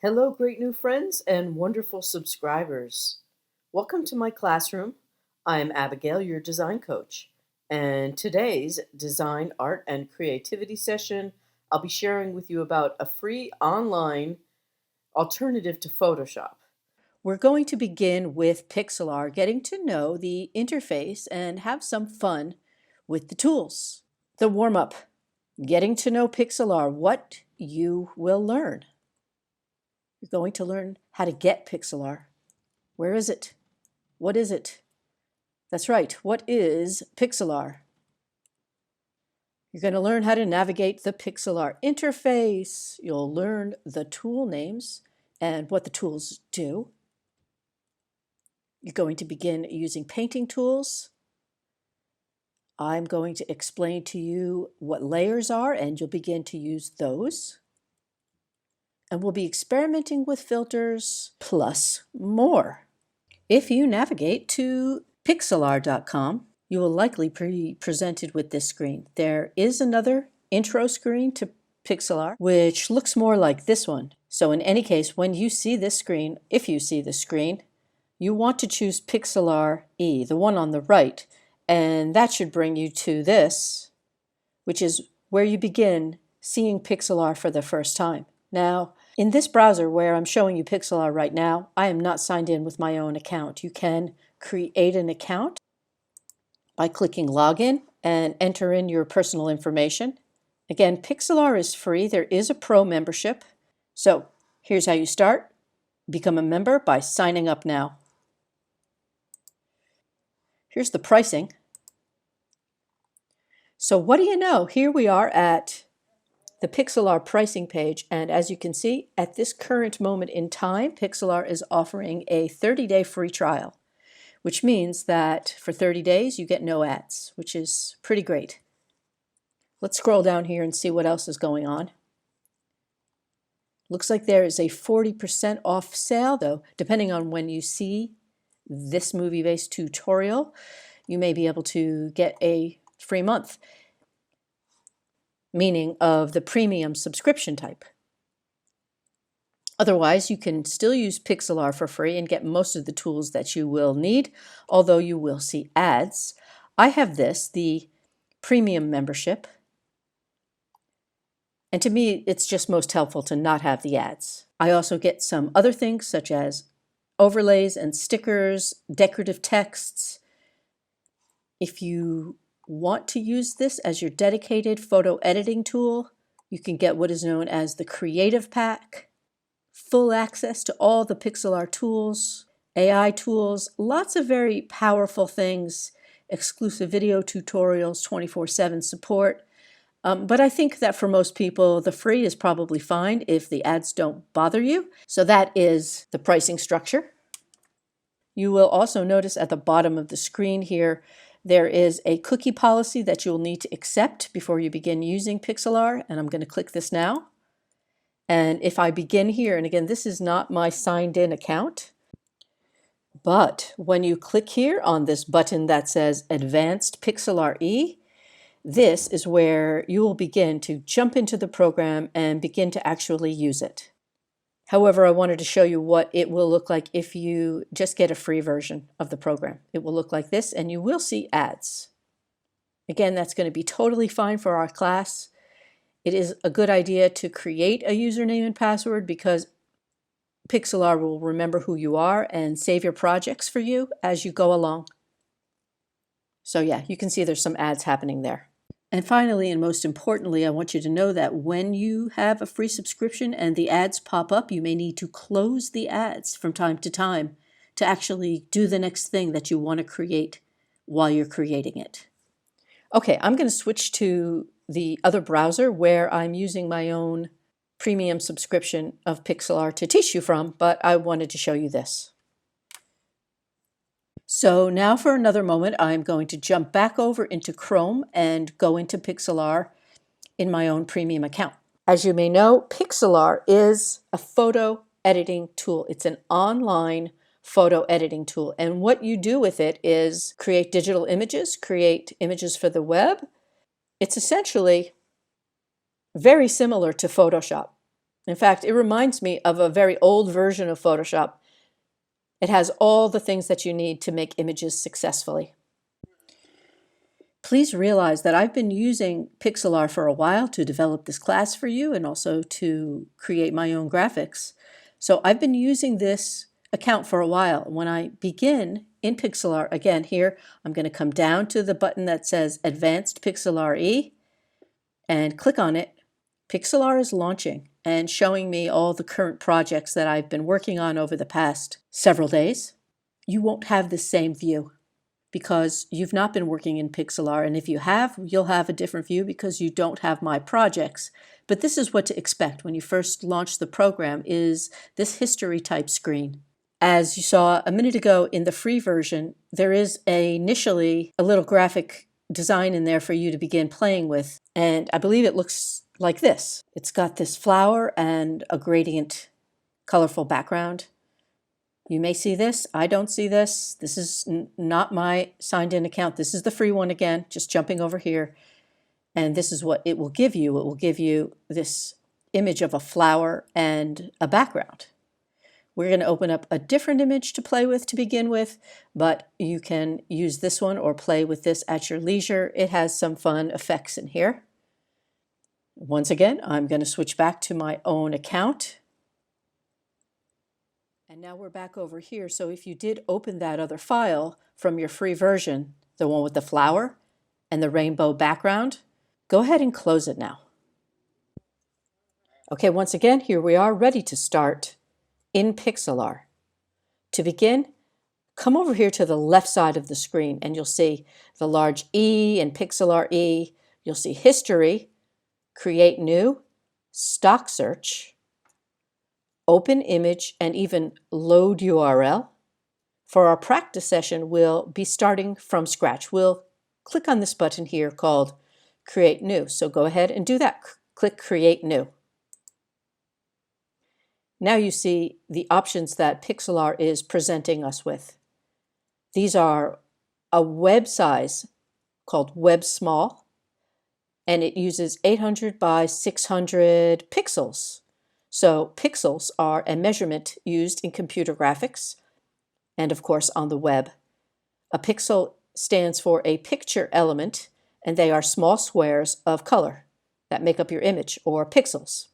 Hello, great new friends and wonderful subscribers. Welcome to my classroom. I'm Abigail, your design coach. And today's design, art, and creativity session, I'll be sharing with you about a free online alternative to Photoshop. We're going to begin with PIXLR, getting to know the interface and have some fun with the tools. The warm-up, getting to know PIXLR, what you will learn. You're going to learn how to get PIXLR. Where is it? What is it? That's right. What is PIXLR? You're going to learn how to navigate the PIXLR interface. You'll learn the tool names and what the tools do. You're going to begin using painting tools. I'm going to explain to you what layers are, and you'll begin to use those. And we'll be experimenting with filters plus more. If you navigate to PIXLR.com, you will likely be presented with this screen. There is another intro screen to PIXLR, which looks more like this one. So in any case, when you see this screen, if you see this screen, you want to choose PIXLR E, the one on the right, and that should bring you to this, which is where you begin seeing PIXLR for the first time. Now, in this browser where I'm showing you PIXLR right now, I am not signed in with my own account. You can create an account by clicking Login and enter in your personal information. Again, PIXLR is free. There is a pro membership. So here's how you start. Become a member by signing up now. Here's the pricing. So what do you know? Here we are at the PIXLR pricing page, and as you can see, at this current moment in time, PIXLR is offering a 30-day free trial, which means that for 30 days you get no ads, which is pretty great. Let's scroll down here and see what else is going on. Looks like there is a 40% off sale, though, depending on when you see this movie-based tutorial, you may be able to get a free month, meaning of the premium subscription type. Otherwise, you can still use PIXLR for free and get most of the tools that you will need, although you will see ads. I have this, the premium membership, and to me, it's just most helpful to not have the ads. I also get some other things such as overlays and stickers, decorative texts. If you want to use this as your dedicated photo editing tool, you can get what is known as the Creative Pack, full access to all the PIXLR tools, AI tools, lots of very powerful things, exclusive video tutorials, 24/7 support. But I think that for most people, the free is probably fine if the ads don't bother you. So that is the pricing structure. You will also notice at the bottom of the screen here, there is a cookie policy that you'll need to accept before you begin using PIXLR, and I'm going to click this now. And if I begin here, and again, this is not my signed in account, but when you click here on this button that says Advanced PIXLR E, this is where you will begin to jump into the program and begin to actually use it. However, I wanted to show you what it will look like if you just get a free version of the program. It will look like this, and you will see ads. Again, that's going to be totally fine for our class. It is a good idea to create a username and password because PIXLR will remember who you are and save your projects for you as you go along. So yeah, you can see there's some ads happening there. And finally, and most importantly, I want you to know that when you have a free subscription and the ads pop up, you may need to close the ads from time to time to actually do the next thing that you want to create while you're creating it. Okay, I'm going to switch to the other browser where I'm using my own premium subscription of PIXLR to teach you from, but I wanted to show you this. So now for another moment, I'm going to jump back over into Chrome and go into PIXLR in my own premium account. As you may know, PIXLR is a photo editing tool. It's an online photo editing tool. And what you do with it is create digital images, create images for the web. It's essentially very similar to Photoshop. In fact, it reminds me of a very old version of Photoshop. It has all the things that you need to make images successfully. Please realize that I've been using PIXLR for a while to develop this class for you and also to create my own graphics. So I've been using this account for a while. When I begin in PIXLR, again here, I'm going to come down to the button that says Advanced PIXLR E and click on it. PIXLR is launching and showing me all the current projects that I've been working on over the past several days. You won't have the same view because you've not been working in PIXLR, and if you have, you'll have a different view because you don't have my projects. But this is what to expect when you first launch the program, is this history type screen. As you saw a minute ago in the free version, there is initially a little graphic design in there for you to begin playing with, and I believe it looks like this. It's got this flower and a gradient colorful background. You may see this. I don't see this. This is not my signed in account. This is the free one again, just jumping over here. And this is what it will give you. It will give you this image of a flower and a background. We're going to open up a different image to play with to begin with, but you can use this one or play with this at your leisure. It has some fun effects in here. Once again, I'm going to switch back to my own account. And now we're back over here. So if you did open that other file from your free version, the one with the flower and the rainbow background, go ahead and close it now. Okay, once again, here we are ready to start in PIXLR. To begin, come over here to the left side of the screen and you'll see the large E and PIXLR E. You'll see History, Create New, Stock Search, Open Image, and even Load URL. For our practice session, we'll be starting from scratch. We'll click on this button here called Create New. So go ahead and do that. Click Create New. Now you see the options that PIXLR is presenting us with. These are a web size called Web Small, and it uses 800 by 600 pixels. So pixels are a measurement used in computer graphics and of course on the web. A pixel stands for a picture element, and they are small squares of color that make up your image, or pixels.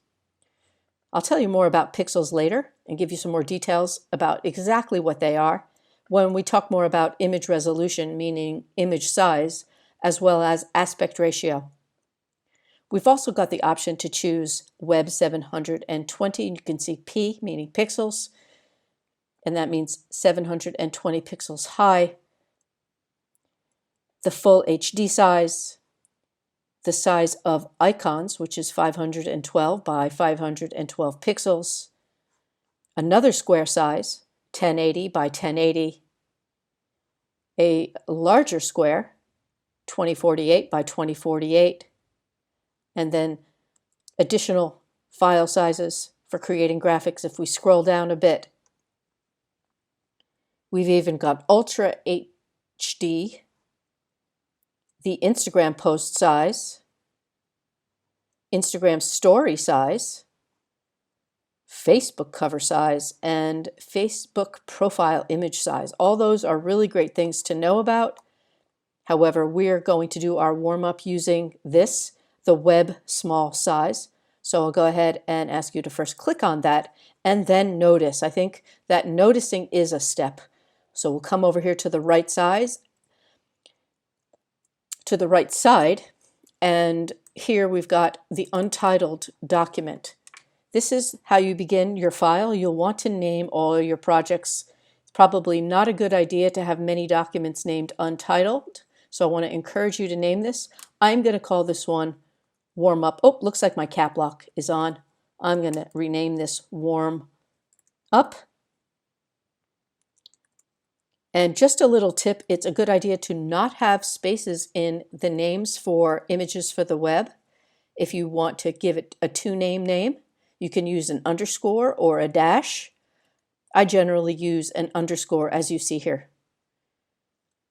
I'll tell you more about pixels later and give you some more details about exactly what they are when we talk more about image resolution, meaning image size, as well as aspect ratio. We've also got the option to choose Web 720. You can see P, meaning pixels, and that means 720 pixels high. The full HD size, the size of icons, which is 512 by 512 pixels, another square size, 1080 by 1080, a larger square, 2048 by 2048, and then additional file sizes for creating graphics. If we scroll down a bit, we've even got Ultra HD, the Instagram post size, Instagram story size, Facebook cover size, and Facebook profile image size. All those are really great things to know about. However, we're going to do our warm-up using this, the web small size. So I'll go ahead and ask you to first click on that and then notice. I think that noticing is a step. So we'll come over here to the right side, and here we've got the untitled document. This is how you begin your file. You'll want to name all your projects. It's probably not a good idea to have many documents named untitled, so I want to encourage you to name this. I'm going to call this one Warm Up. Oh, looks like my cap lock is on. I'm going to rename this Warm Up. And just a little tip, it's a good idea to not have spaces in the names for images for the web. If you want to give it a two-name name, you can use an underscore or a dash. I generally use an underscore, as you see here.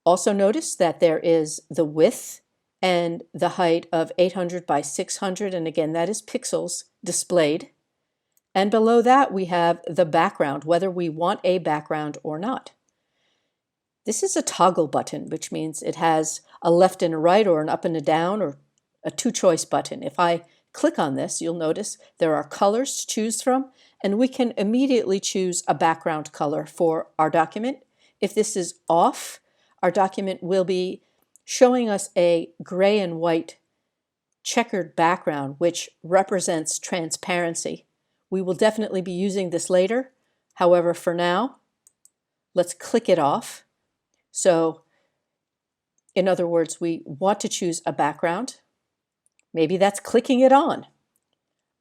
Also notice that there is the width and the height of 800 by 600, and again, that is pixels displayed. And below that, we have the background, whether we want a background or not. This is a toggle button, which means it has a left and a right, or an up and a down, or a two-choice button. If I click on this, you'll notice there are colors to choose from, and we can immediately choose a background color for our document. If this is off, our document will be showing us a gray and white checkered background, which represents transparency. We will definitely be using this later. However, for now, let's click it off. So, in other words, we want to choose a background. Maybe that's clicking it on.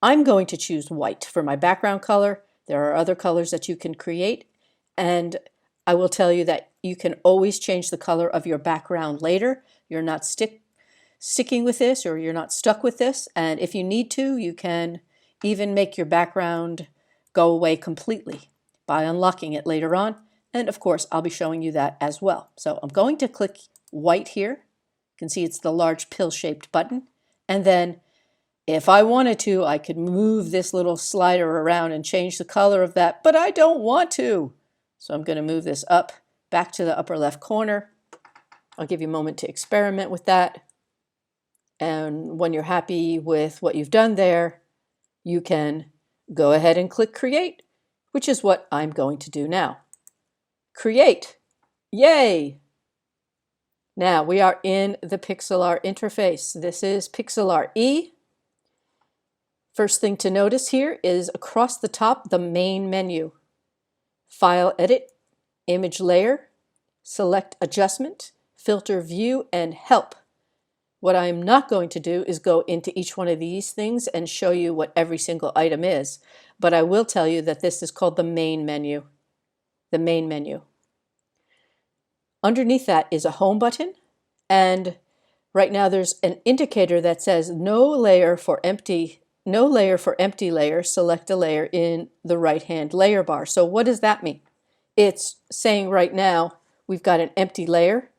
I'm going to choose white for my background color. There are other colors that you can create, and I will tell you that you can always change the color of your background later. You're not sticking with this, or you're not stuck with this, and if you need to, you can even make your background go away completely by unlocking it later on. And of course, I'll be showing you that as well. So I'm going to click white here. You can see it's the large pill-shaped button. And then if I wanted to, I could move this little slider around and change the color of that, but I don't want to. So I'm going to move this up, back to the upper left corner. I'll give you a moment to experiment with that. And when you're happy with what you've done there, you can go ahead and click Create, which is what I'm going to do now. Create. Yay! Now we are in the PIXLR interface. This is PIXLR E. First thing to notice here is across the top, the main menu. File Edit, Image Layer, Select Adjustment, Filter View, and Help. What I'm not going to do is go into each one of these things and show you what every single item is, but I will tell you that this is called the main menu. The main menu. Underneath that is a home button, and right now there's an indicator that says no layer for empty layer, select a layer in the right-hand layer bar. So what does that mean? It's saying right now we've got an empty layer,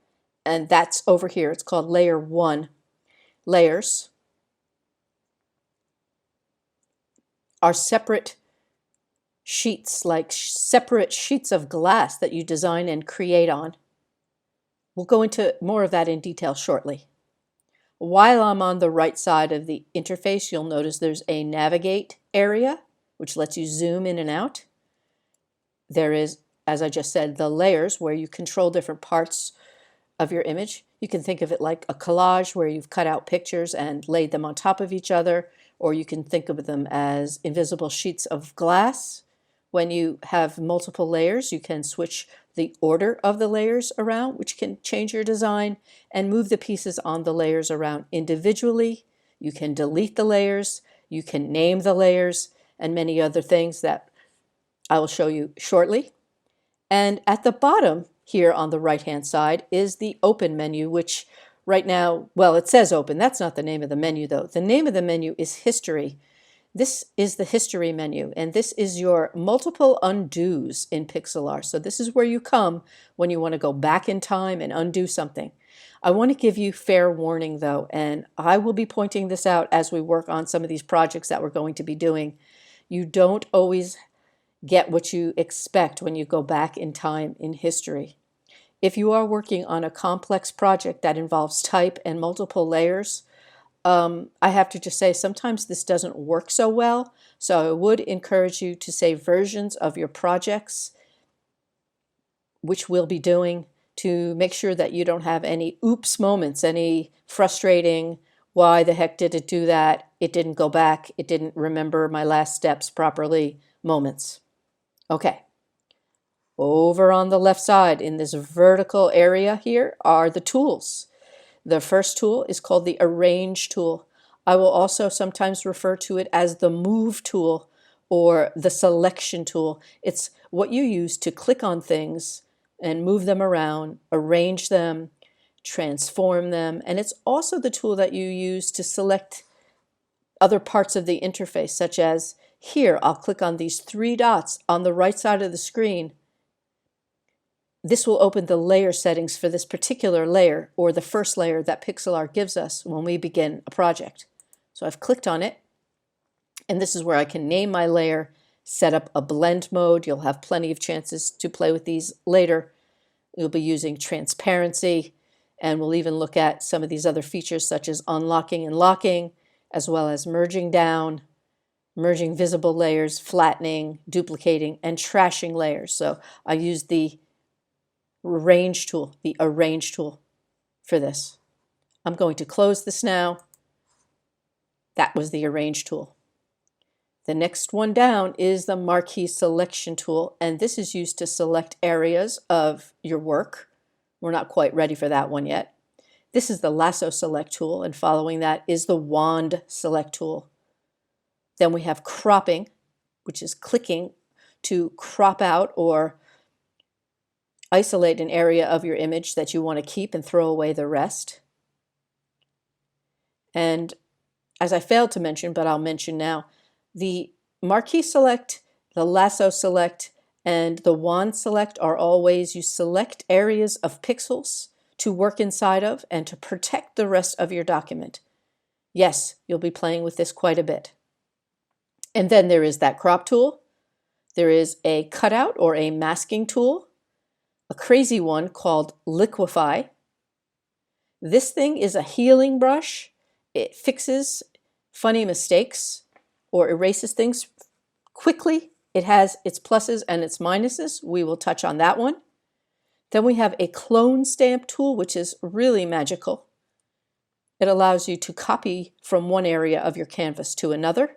and that's over here. It's called layer 1. Layers are separate sheets, like separate sheets of glass that you design and create on. We'll go into more of that in detail shortly. While I'm on the right side of the interface, you'll notice there's a navigate area, which lets you zoom in and out. There is, as I just said, the layers where you control different parts of your image. You can think of it like a collage where you've cut out pictures and laid them on top of each other, or you can think of them as invisible sheets of glass. When you have multiple layers, you can switch the order of the layers around, which can change your design, and move the pieces on the layers around individually. You can delete the layers, you can name the layers, and many other things that I will show you shortly. And at the bottom here on the right-hand side is the Open menu, which right now, well, it says Open. That's not the name of the menu, though. The name of the menu is History. This is the History menu, and this is your multiple undos in PIXLR. So this is where you come when you want to go back in time and undo something. I want to give you fair warning, though, and I will be pointing this out as we work on some of these projects that we're going to be doing. You don't always get what you expect when you go back in time in history. If you are working on a complex project that involves type and multiple layers, I have to just say sometimes this doesn't work so well, so I would encourage you to save versions of your projects, which we'll be doing, to make sure that you don't have any oops moments, any frustrating, why the heck did it do that, it didn't go back, it didn't remember my last steps properly moments. Okay, over on the left side in this vertical area here are the tools. The first tool is called the Arrange tool. I will also sometimes refer to it as the Move tool or the Selection tool. It's what you use to click on things and move them around, arrange them, transform them, and it's also the tool that you use to select other parts of the interface, such as here, I'll click on these 3 dots on the right side of the screen. This will open the layer settings for this particular layer, or the first layer that PIXLR gives us when we begin a project. So I've clicked on it, and this is where I can name my layer set up a blend mode. You'll have plenty of chances to play with these later. You'll be using transparency, and we'll even look at some of these other features such as unlocking and locking, as well as merging down, merging visible layers, flattening, duplicating, and trashing layers. So I use the Arrange tool for this. I'm going to close this now. That was the Arrange tool. The next one down is the Marquee Selection tool, and this is used to select areas of your work. We're not quite ready for that one yet. This is the Lasso Select tool, and following that is the Wand Select tool. Then we have cropping, which is clicking to crop out or isolate an area of your image that you want to keep and throw away the rest. And as I failed to mention, but I'll mention now, the Marquee Select, the Lasso Select, and the Wand Select are all ways you select areas of pixels to work inside of and to protect the rest of your document. Yes, you'll be playing with this quite a bit. And then there is that crop tool. There is a cutout or a masking tool, a crazy one called Liquify. This thing is a healing brush. It fixes funny mistakes or erases things quickly. It has its pluses and its minuses. We will touch on that one. Then we have a clone stamp tool, which is really magical. It allows you to copy from one area of your canvas to another.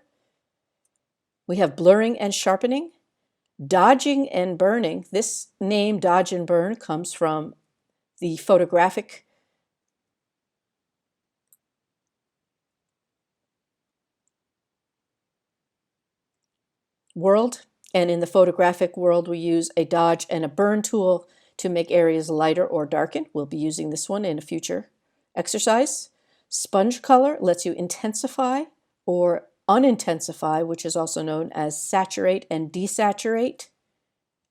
We have blurring and sharpening, dodging and burning. This name, dodge and burn, comes from the photographic world. And in the photographic world, we use a dodge and a burn tool to make areas lighter or darken. We'll be using this one in a future exercise. Sponge color lets you intensify or unintensify, which is also known as saturate and desaturate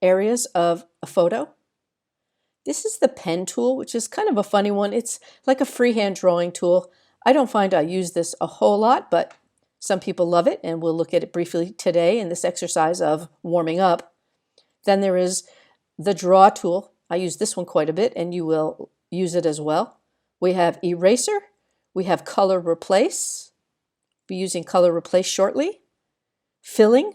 areas of a photo. This is the pen tool, which is kind of a funny one. It's like a freehand drawing tool. I don't find I use this a whole lot, but some people love it, and we'll look at it briefly today in this exercise of warming up. Then there is the draw tool. I use this one quite a bit, and you will use it as well. We have eraser. We have color replace. Be using color replace shortly. Filling.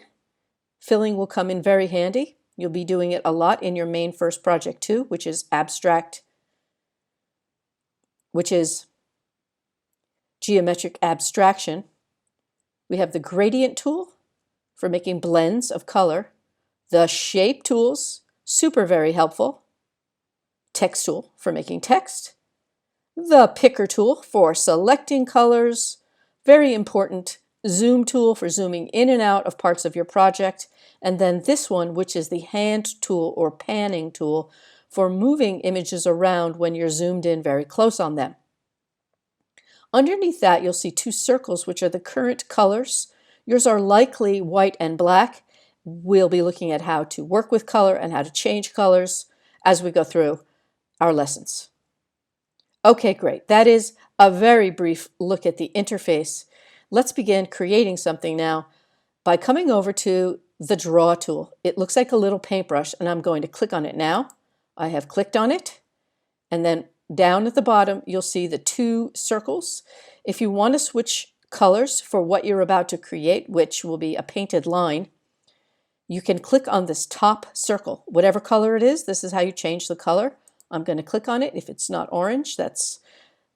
Filling will come in very handy. You'll be doing it a lot in your main first project too, which is abstract, which is geometric abstraction. We have the gradient tool for making blends of color. The shape tools, super very helpful. Text tool for making text. The picker tool for selecting colors, very important. Zoom tool for zooming in and out of parts of your project. And then this one, which is the hand tool or panning tool for moving images around when you're zoomed in very close on them. Underneath that, you'll see two circles, which are the current colors. Yours are likely white and black. We'll be looking at how to work with color and how to change colors as we go through our lessons. Okay, great. That is a very brief look at the interface. Let's begin creating something now by coming over to the Draw tool. It looks like a little paintbrush, and I'm going to click on it now. I have clicked on it, and then down at the bottom, you'll see the two circles. If you want to switch colors for what you're about to create, which will be a painted line, you can click on this top circle. Whatever color it is, this is how you change the color. I'm going to click on it. If it's not orange, that's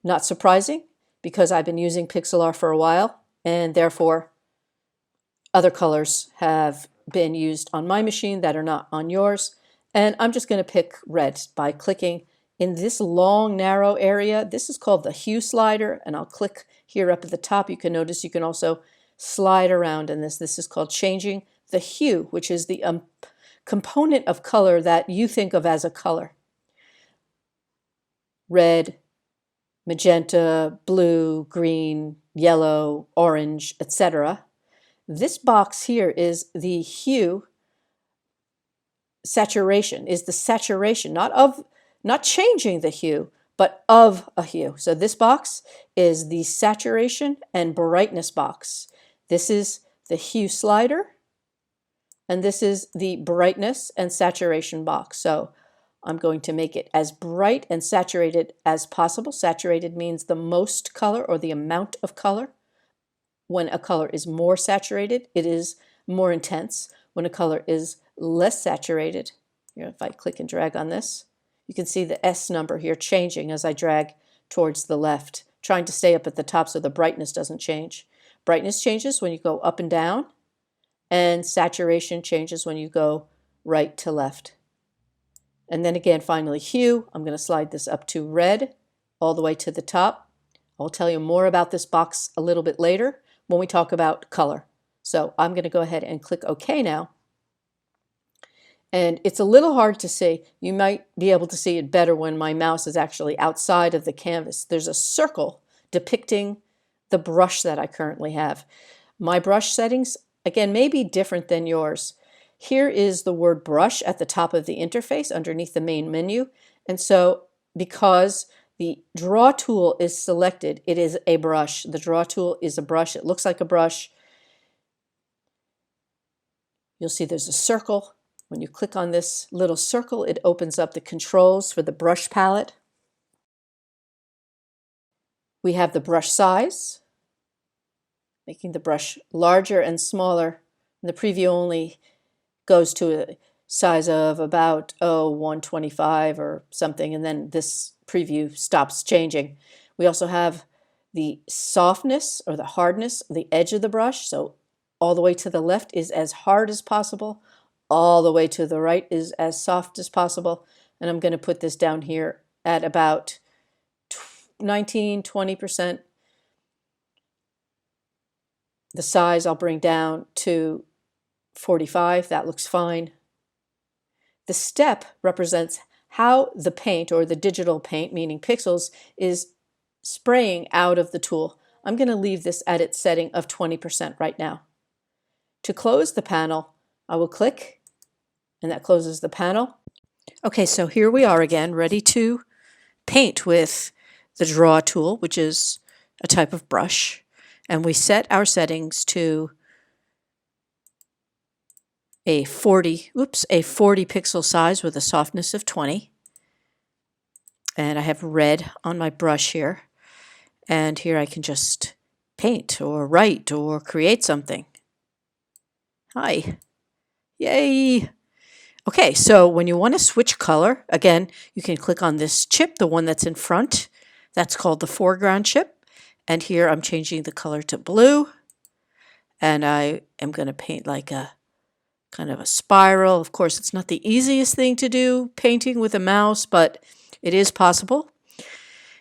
not surprising because I've been using PIXLR for a while, and therefore other colors have been used on my machine that are not on yours. And I'm just going to pick red by clicking in this long, narrow area. This is called the Hue Slider, and I'll click here up at the top. You can notice you can also slide around in this. This is called changing the hue, which is the component of color that you think of as a color. Red, magenta, blue, green, yellow, orange, etc. This box here is the hue saturation, is the saturation, not changing the hue, but of a hue. So this box is the saturation and brightness box. This is the Hue Slider, and this is the brightness and saturation box. So I'm going to make it as bright and saturated as possible. Saturated means the most color or the amount of color. When a color is more saturated, it is more intense. When a color is less saturated, here, if I click and drag on this, you can see the S number here changing as I drag towards the left, trying to stay up at the top so the brightness doesn't change. Brightness changes when you go up and down, and saturation changes when you go right to left. And then again, finally, hue. I'm going to slide this up to red all the way to the top. I'll tell you more about this box a little bit later when we talk about color. So I'm going to go ahead and click OK now. And it's a little hard to see. You might be able to see it better when my mouse is actually outside of the canvas. There's a circle depicting the brush that I currently have. My brush settings, again, may be different than yours. Here is the word brush at the top of the interface underneath the main menu. And so because the draw tool is selected, it is a brush. The draw tool is a brush. It looks like a brush. You'll see there's a circle. When you click on this little circle, it opens up the controls for the brush palette. We have the brush size, making the brush larger and smaller. The preview only goes to a size of about 125 or something, and then this preview stops changing. We also have the softness or the hardness of the edge of the brush. So all the way to the left is as hard as possible. All the way to the right is as soft as possible. And I'm going to put this down here at about 19–20%. The size I'll bring down to 45. That looks fine. The step represents how the paint, or the digital paint, meaning pixels, is spraying out of the tool. I'm going to leave this at its setting of 20% right now. To close the panel, I will click, and that closes the panel. Okay, so here we are again, ready to paint with the draw tool, which is a type of brush. And we set our settings to a 40 pixel size with a softness of 20. And I have red on my brush here. And here I can just paint or write or create something. Hi. Yay. Okay, so when you want to switch color, again, you can click on this chip, the one that's in front. That's called the foreground chip. And here I'm changing the color to blue. And I am going to paint like a kind of a spiral. Of course, it's not the easiest thing to do, painting with a mouse, but it is possible.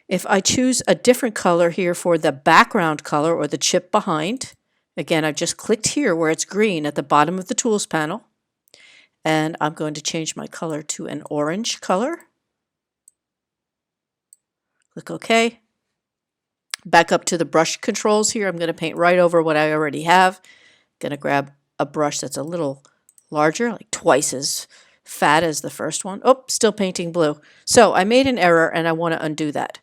If I choose a different color here for the background color or the chip behind, again, I've just clicked here where it's green at the bottom of the tools panel. And I'm going to change my color to an orange color. Click OK. Back up to the brush controls here. I'm going to paint right over what I already have. Going to grab a brush that's a little larger, like twice as fat as the first one. Oh, still painting blue. So I made an error and I want to undo that.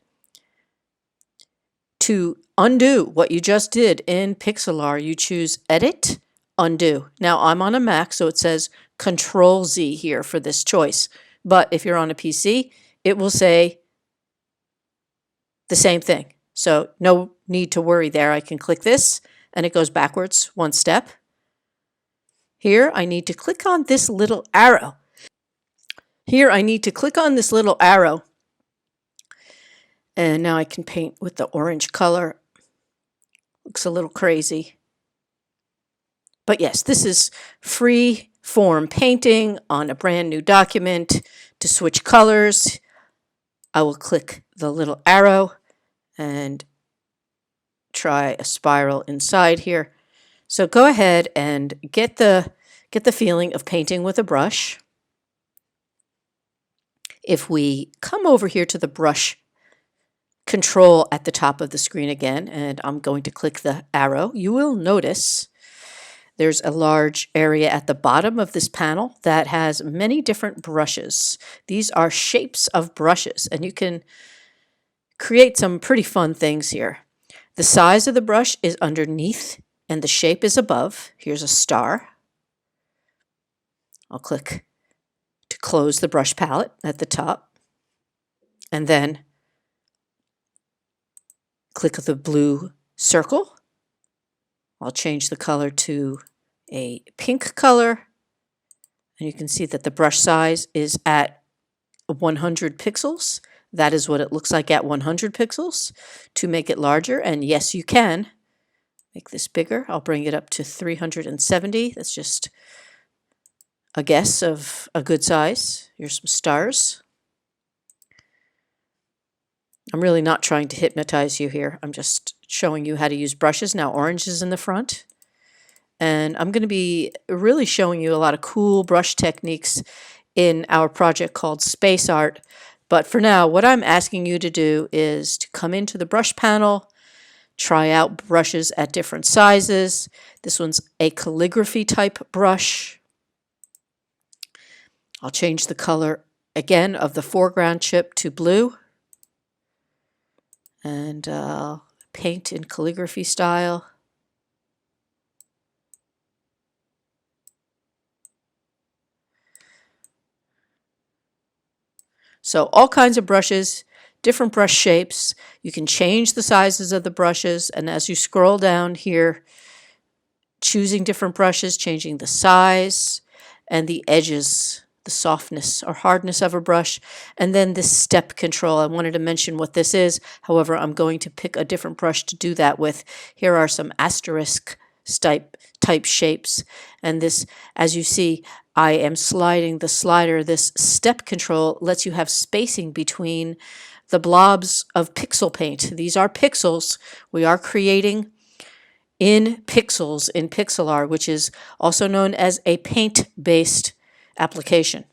To undo what you just did in PIXLR, you choose Edit, Undo. Now I'm on a Mac, so it says Control-Z here for this choice. But if you're on a PC, it will say the same thing. So no need to worry there. I can click this and it goes backwards one step. Here I need to click on this little arrow. And now I can paint with the orange color. Looks a little crazy. But yes, this is free form painting on a brand new document. To switch colors, I will click the little arrow and try a spiral inside here. So go ahead and get the feeling of painting with a brush. If we come over here to the brush control at the top of the screen again, and I'm going to click the arrow, you will notice there's a large area at the bottom of this panel that has many different brushes. These are shapes of brushes, and you can create some pretty fun things here. The size of the brush is underneath, and the shape is above. Here's a star. I'll click to close the brush palette at the top, and then click the blue circle. I'll change the color to a pink color, and you can see that the brush size is at 100 pixels. That is what it looks like at 100 pixels. To make it larger, and yes, you can make this bigger. I'll bring it up to 370. That's just a guess of a good size. Here's some stars. I'm really not trying to hypnotize you here. I'm just showing you how to use brushes. Now orange is in the front. And I'm going to be really showing you a lot of cool brush techniques in our project called Space Art. But for now, what I'm asking you to do is to come into the brush panel, try out brushes at different sizes. This one's a calligraphy type brush. I'll change the color again of the foreground chip to blue. And paint in calligraphy style. So all kinds of brushes, different brush shapes. You can change the sizes of the brushes, and as you scroll down here, choosing different brushes, changing the size and the edges, the softness or hardness of a brush, and then this step control. I wanted to mention what this is. However, I'm going to pick a different brush to do that with. Here are some asterisk type shapes, and this, as you see, I am sliding the slider. This step control lets you have spacing between the blobs of pixel paint. These are pixels. We are creating in pixels in PIXLR, which is also known as a paint-based application.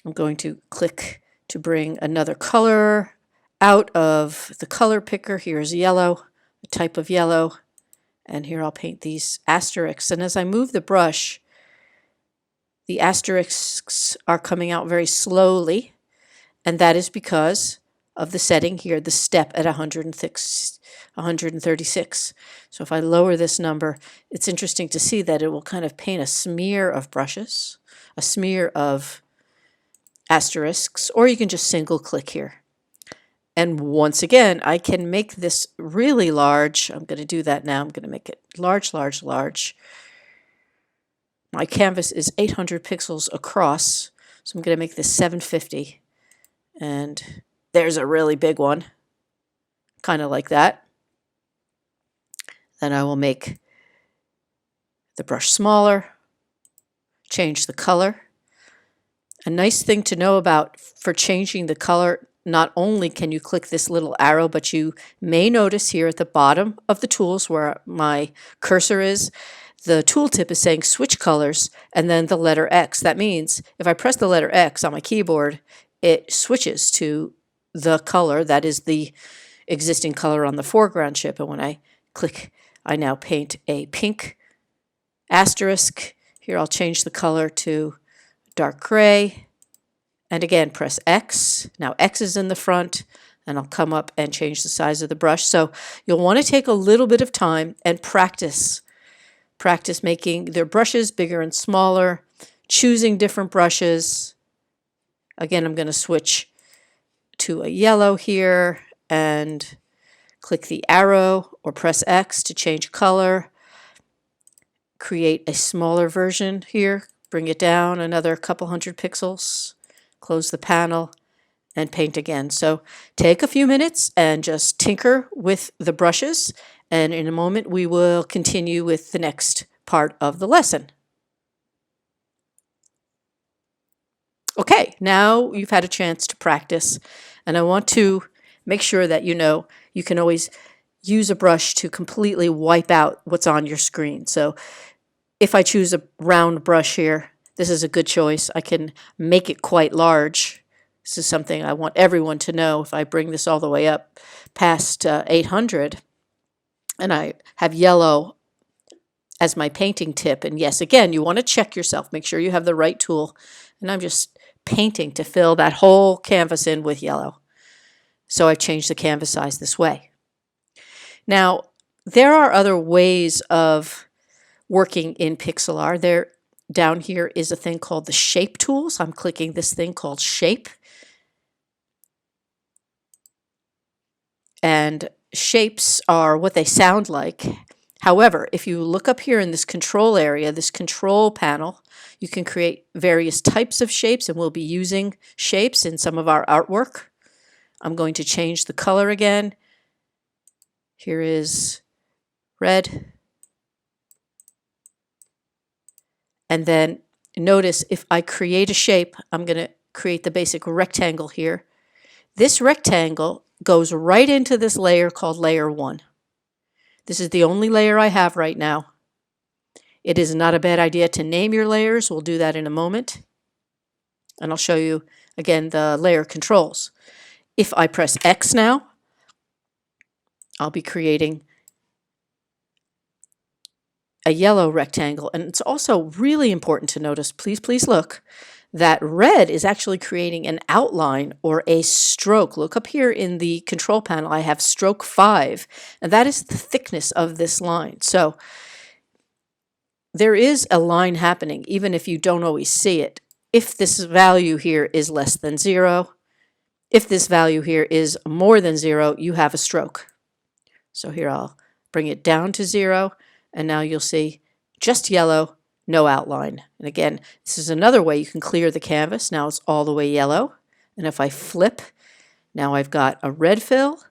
I'm going to click to bring another color out of the color picker. Here's yellow, a type of yellow, and here I'll paint these asterisks. And as I move the brush, the asterisks are coming out very slowly, and that is because of the setting here, the step at 136. So if I lower this number, it's interesting to see that it will kind of paint a smear of brushes, a smear of asterisks, or you can just single click here. And once again, I can make this really large. I'm going to do that now. I'm going to make it large, large, large. My canvas is 800 pixels across, so I'm going to make this 750. And there's a really big one, kind of like that. Then I will make the brush smaller, change the color. A nice thing to know about for changing the color, not only can you click this little arrow, but you may notice here at the bottom of the tools where my cursor is, the tooltip is saying switch colors and then the letter X. That means if I press the letter X on my keyboard, it switches to the color that is the existing color on the foreground chip. And when I click, I now paint a pink asterisk. Here I'll change the color to dark gray. And again, press X. Now X is in the front, and I'll come up and change the size of the brush. So you'll want to take a little bit of time and practice making their brushes bigger and smaller, choosing different brushes. Again, I'm going to switch to a yellow here and click the arrow or press X to change color. Create a smaller version here, bring it down another couple hundred pixels, close the panel, and paint again. So take a few minutes and just tinker with the brushes, and in a moment we will continue with the next part of the lesson. Okay, now you've had a chance to practice, and I want to make sure that you know you can always use a brush to completely wipe out what's on your screen. So if I choose a round brush here, this is a good choice. I can make it quite large. This is something I want everyone to know. If I bring this all the way up past 800 and I have yellow as my painting tip, and yes, again, you want to check yourself, make sure you have the right tool, and I'm just painting to fill that whole canvas in with yellow. So I've changed the canvas size this way. Now, there are other ways of working in PIXLR. down here is a thing called the Shape tool. So I'm clicking this thing called Shape. And shapes are what they sound like. However, if you look up here in this control area, this control panel, you can create various types of shapes, and we'll be using shapes in some of our artwork. I'm going to change the color again. Here is red. And then notice if I create a shape, I'm going to create the basic rectangle here. This rectangle goes right into this layer called layer 1. This is the only layer I have right now. It is not a bad idea to name your layers. We'll do that in a moment. And I'll show you again the layer controls. If I press X now, I'll be creating a yellow rectangle. And it's also really important to notice, please look, that red is actually creating an outline or a stroke. Look up here in the control panel, I have stroke 5, and that is the thickness of this line. So there is a line happening, even if you don't always see it. If this value here is less than 0, if this value here is more than 0, you have a stroke. So here I'll bring it down to 0, and now you'll see just yellow, no outline. And again, this is another way you can clear the canvas. Now it's all the way yellow. And if I flip, now I've got a red fill.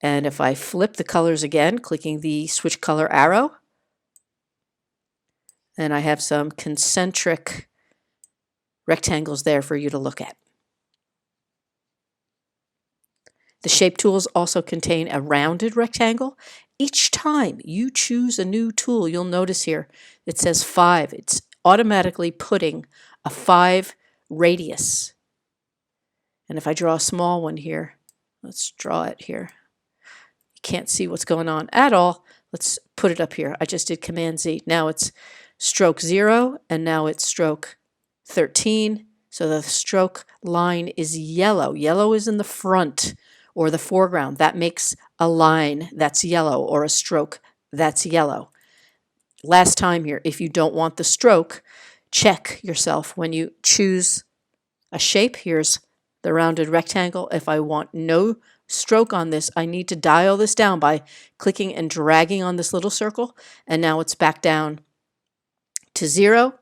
And if I flip the colors again, clicking the switch color arrow, and I have some concentric rectangles there for you to look at. The shape tools also contain a rounded rectangle. Each time you choose a new tool, you'll notice here it says 5. It's automatically putting a 5 radius. And if I draw a small one here, let's draw it here. You can't see what's going on at all. Let's put it up here. I just did Command Z. Now it's stroke 0, and now it's stroke 13. So the stroke line is yellow. Yellow is in the front or the foreground. That makes a line that's yellow, or a stroke that's yellow. Last time here, if you don't want the stroke, check yourself when you choose a shape. Here's the rounded rectangle. If I want no stroke on this, I need to dial this down by clicking and dragging on this little circle, and now it's back down to 0.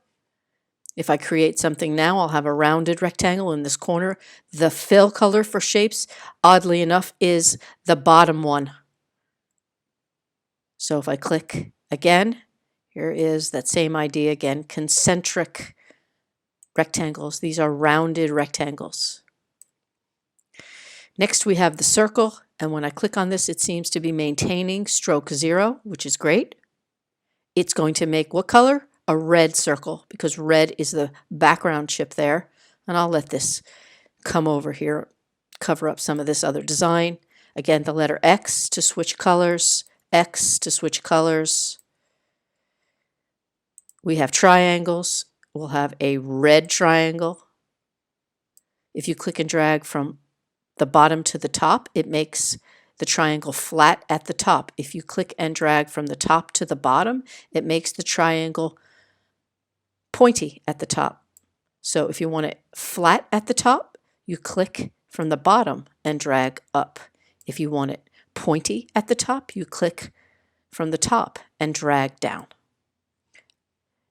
If I create something now, I'll have a rounded rectangle in this corner. The fill color for shapes, oddly enough, is the bottom one. So if I click again, here is that same idea again, concentric rectangles. These are rounded rectangles. Next we have the circle, and when I click on this, it seems to be maintaining stroke 0, which is great. It's going to make what color? A red circle, because red is the background chip there. And I'll let this come over here, cover up some of this other design. Again, the letter X to switch colors, X to switch colors. We have triangles. We'll have a red triangle. If you click and drag from the bottom to the top, it makes the triangle flat at the top. If you click and drag from the top to the bottom, it makes the triangle pointy at the top. So if you want it flat at the top, you click from the bottom and drag up. If you want it pointy at the top, you click from the top and drag down.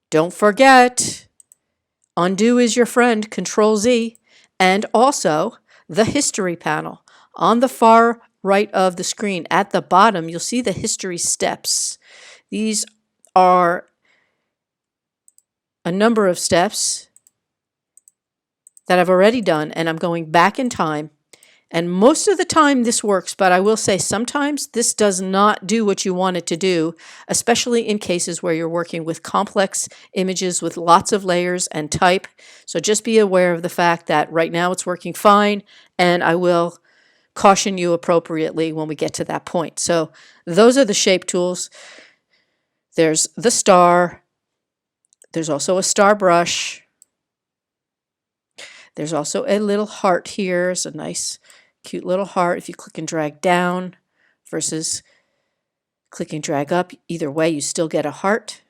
Don't forget, undo is your friend, Control Z, and also the history panel. On the far right of the screen at the bottom, you'll see the history steps. These are a number of steps that I've already done, and I'm going back in time. And most of the time this works, but I will say sometimes this does not do what you want it to do, especially in cases where you're working with complex images with lots of layers and type. So just be aware of the fact that right now it's working fine, and I will caution you appropriately when we get to that point. So those are the shape tools. There's the star. There's also a star brush. There's also a little heart here. It's a nice, cute little heart. If you click and drag down versus click and drag up, either way, you still get a heart.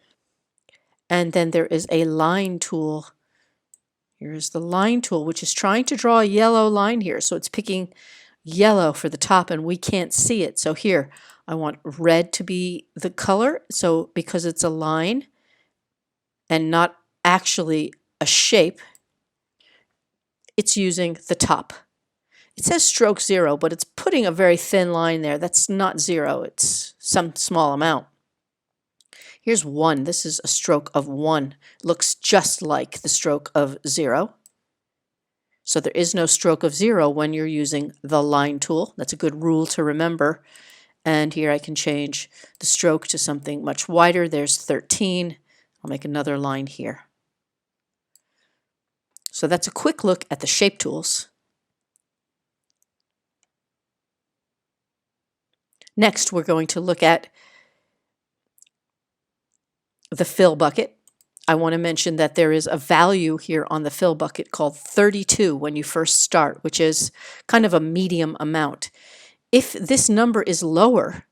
And then there is a line tool. Here's the line tool, which is trying to draw a yellow line here. So it's picking yellow for the top and we can't see it. So here, I want red to be the color. So because it's a line and not actually a shape, it's using the top. It says stroke 0, but it's putting a very thin line there. That's not 0, it's some small amount. Here's 1. This is a stroke of 1. Looks just like the stroke of 0. So there is no stroke of 0 when you're using the line tool. That's a good rule to remember. And here I can change the stroke to something much wider. There's 13. I'll make another line here. So that's a quick look at the shape tools. Next, we're going to look at the fill bucket. I want to mention that there is a value here on the fill bucket called 32 when you first start, which is kind of a medium amount. If this number is lower,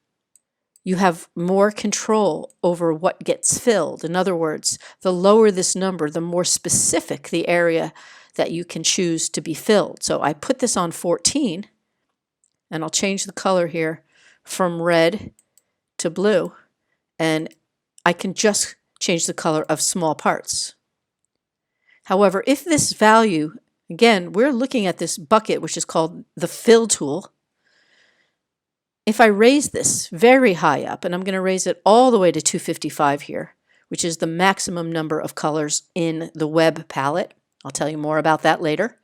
you have more control over what gets filled. In other words, the lower this number, the more specific the area that you can choose to be filled. So I put this on 14, and I'll change the color here from red to blue, and I can just change the color of small parts. However, if this value, again, we're looking at this bucket, which is called the fill tool. If I raise this very high up, and I'm going to raise it all the way to 255 here, which is the maximum number of colors in the web palette. I'll tell you more about that later.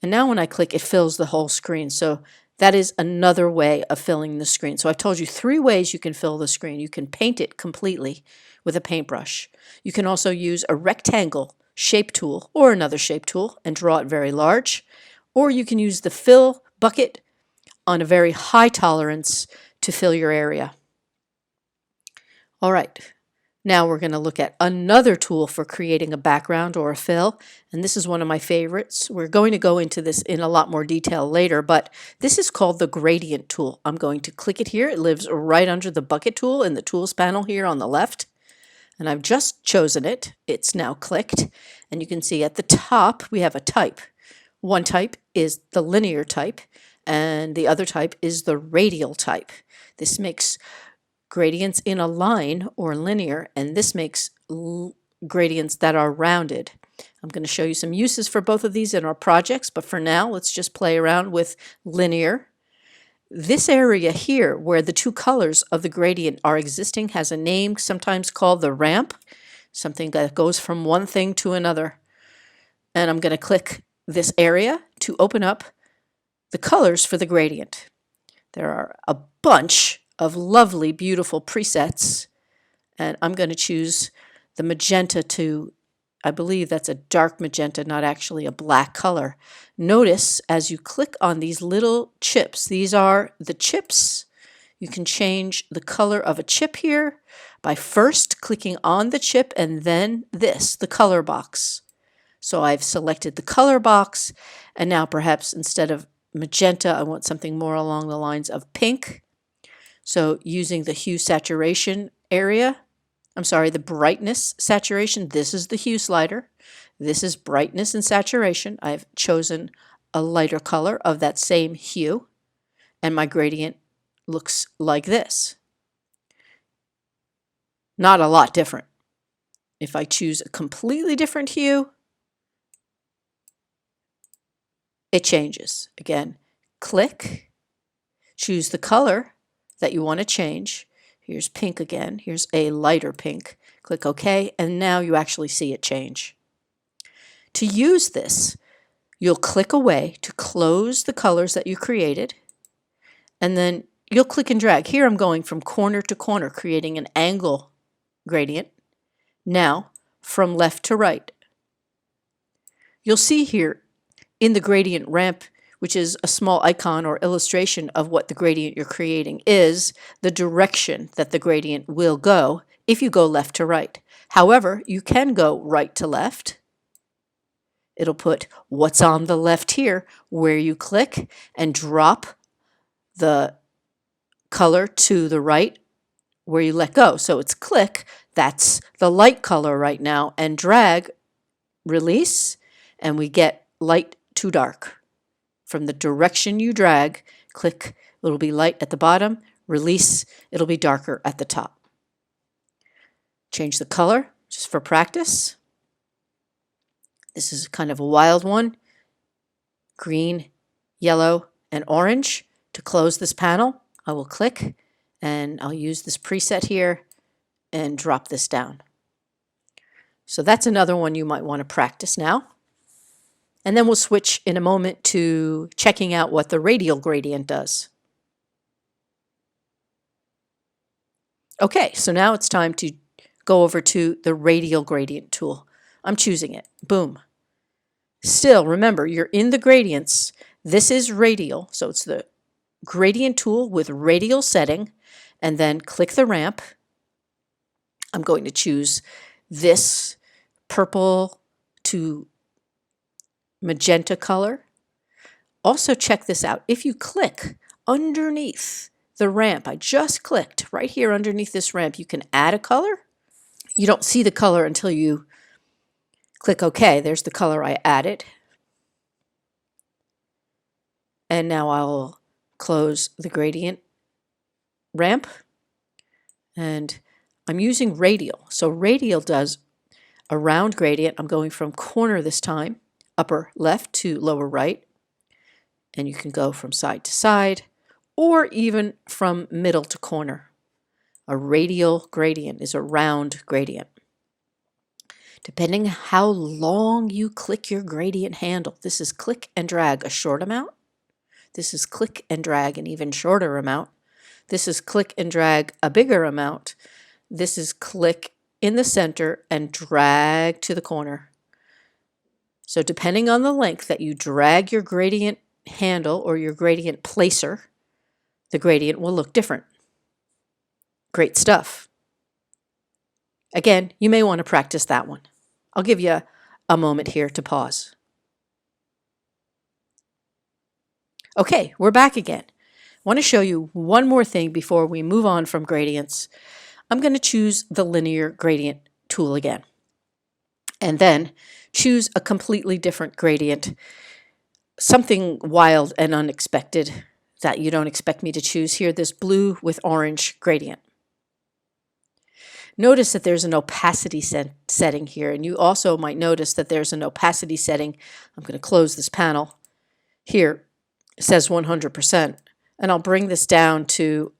And now when I click, it fills the whole screen. So that is another way of filling the screen. So I've told you 3 ways you can fill the screen. You can paint it completely with a paintbrush. You can also use a rectangle shape tool or another shape tool and draw it very large. Or you can use the fill bucket on a very high tolerance to fill your area. All right, now we're going to look at another tool for creating a background or a fill, and this is one of my favorites. We're going to go into this in a lot more detail later, but this is called the gradient tool. I'm going to click it here. It lives right under the bucket tool in the tools panel here on the left, and I've just chosen it. It's now clicked, and you can see at the top we have a type. One type is the linear type, and the other type is the radial type. This makes gradients in a line or linear, and this makes gradients that are rounded. I'm going to show you some uses for both of these in our projects, but for now, let's just play around with linear. This area here, where the 2 colors of the gradient are existing, has a name sometimes called the ramp, something that goes from one thing to another. And I'm going to click this area to open up the colors for the gradient. There are a bunch of lovely, beautiful presets, and I'm going to choose the magenta to, I believe that's a dark magenta, not actually a black color. Notice as you click on these little chips, these are the chips. You can change the color of a chip here by first clicking on the chip and then this, the color box. So I've selected the color box, and now perhaps instead of magenta, I want something more along the lines of pink. So using the hue saturation area, the brightness saturation, this is the hue slider. This is brightness and saturation. I've chosen a lighter color of that same hue, and my gradient looks like this. Not a lot different. If I choose a completely different hue, it changes. Again, click, choose the color that you want to change. Here's pink again. Here's a lighter pink. Click OK, and now you actually see it change. To use this, you'll click away to close the colors that you created, and then you'll click and drag. Here I'm going from corner to corner, creating an angle gradient. Now, from left to right. You'll see here in the gradient ramp, which is a small icon or illustration of what the gradient you're creating is, the direction that the gradient will go if you go left to right. However, you can go right to left. It'll put what's on the left here where you click and drop the color to the right where you let go. So it's click, That's the light color right now, and drag, release, and we get light to dark. From the direction you drag, click, it'll be light at the bottom, release, it'll be darker at the top. Change the color, just for practice. This is kind of a wild one. Green, yellow, and orange. To close this panel, I will click, and I'll use this preset here and drop this down. So that's another one you might want to practice now. And then we'll switch in a moment to checking out what the radial gradient does. Okay, so now it's time to go over to the radial gradient tool. I'm choosing it. Boom. Still, remember, you're in the gradients. This is radial, so it's the gradient tool with radial setting, and then click the ramp. I'm going to choose this purple to magenta color. Also check this out. If you click underneath the ramp, I just clicked right here underneath this ramp, you can add a color. You don't see the color until you click OK. There's the color I added. And now I'll close the gradient ramp. And I'm using radial. So radial does a round gradient. I'm going from corner this time, upper left to lower right. And you can go from side to side, or even from middle to corner. A radial gradient is a round gradient. Depending how long you click your gradient handle, this is click and drag a short amount. This is click and drag an even shorter amount. This is click and drag a bigger amount. This is click in the center and drag to the corner. So depending on the length that you drag your gradient handle or your gradient placer, the gradient will look different. Great stuff. Again, you may want to practice that one. I'll give you a moment here to pause. Okay, we're back again. I want to show you one more thing before we move on from gradients. I'm going to choose the linear gradient tool again. And then choose a completely different gradient, something wild and unexpected that you don't expect me to choose here, this blue with orange gradient. Notice that there's an opacity setting here, and you also might notice that there's an opacity setting. I'm going to close this panel. Here it says 100%, and I'll bring this down to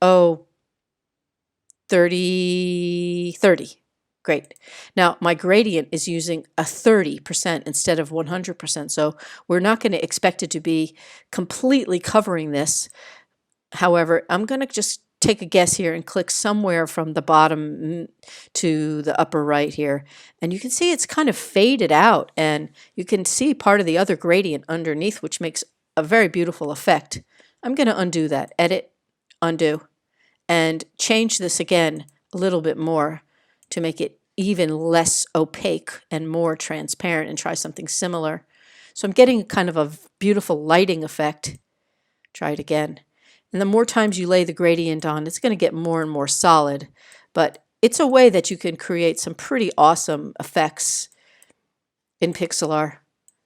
30. Great. Now my gradient is using a 30% instead of 100%, so we're not going to expect it to be completely covering this. However, I'm going to just take a guess here and click somewhere from the bottom to the upper right here, and you can see it's kind of faded out, and you can see part of the other gradient underneath, which makes a very beautiful effect. I'm going to undo that. Edit, undo, and change this again a little bit more to make it even less opaque and more transparent, and try something similar. So I'm getting kind of a beautiful lighting effect. Try it again. And the more times you lay the gradient on, it's going to get more and more solid. But it's a way that you can create some pretty awesome effects in PIXLR.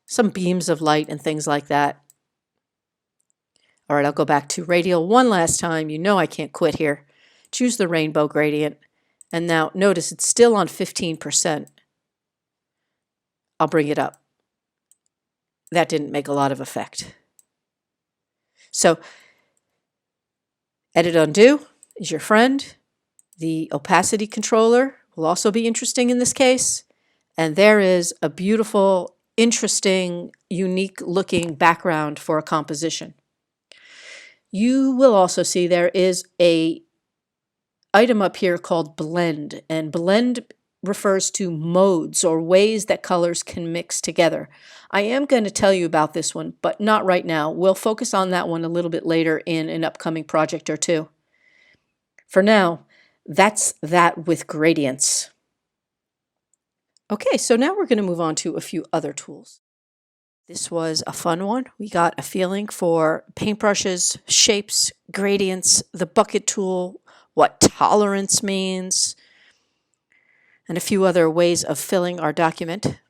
Some beams of light and things like that. All right, I'll go back to radial one last time. You know I can't quit here. Choose the rainbow gradient. And now notice it's still on 15%. I'll bring it up. That didn't make a lot of effect. So edit undo is your friend. The opacity controller will also be interesting in this case. And there is a beautiful, interesting, unique looking background for a composition. You will also see there is a item up here called blend, and blend refers to modes or ways that colors can mix together. I am going to tell you about this one, but not right now. We'll focus on that one a little bit later in an upcoming project or two. For now, that's that with gradients. Okay, so now we're going to move on to a few other tools. This was a fun one. We got a feeling for paintbrushes, shapes, gradients, the bucket tool, what tolerance means. and a few other ways of filling our document.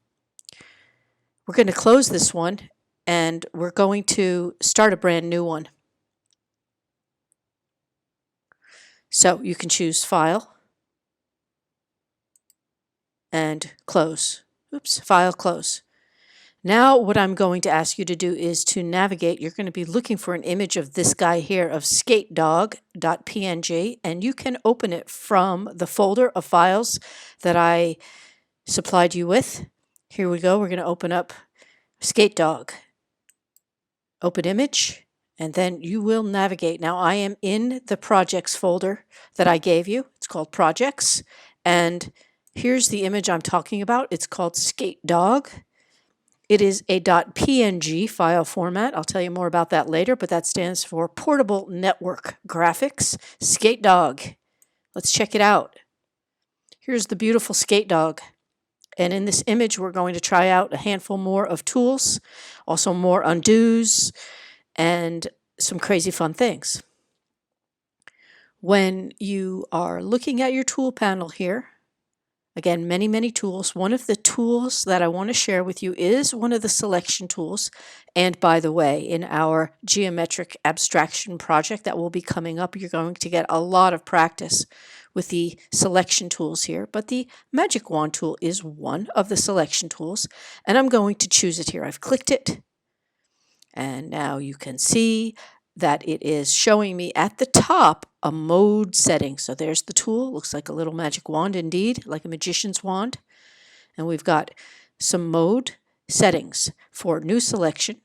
We're going to close this one, and we're going to start a brand new one. So you can choose File and Close. Oops, File, Close. Now what I'm going to ask you to do is to navigate. You're going to be looking for an image of this guy here of skatedog.png, and you can open it from the folder of files that I supplied you with. Here we go. We're going to open up Skate Dog. Open image, and then you will navigate. Now I am in the projects folder that I gave you. It's called Projects, and here's the image I'm talking about. It's called Skate Dog. It is a .png file format. I'll tell you more about that later, but that stands for Portable Network Graphics Skate Dog. Let's check it out. Here's the beautiful Skate Dog. And in this image, we're going to try out a handful more of tools, also more undos, and some crazy fun things. When you are looking at your tool panel here, again, many, many tools. One of the tools that I want to share with you is one of the selection tools. And by the way, in our geometric abstraction project that will be coming up, you're going to get a lot of practice with the selection tools here. But the Magic Wand tool is one of the selection tools, and I'm going to choose it here. I've clicked it, and now you can see that it is showing me at the top a mode setting. So there's the tool. Looks like a little magic wand indeed, like a magician's wand. And we've got some mode settings for new selection,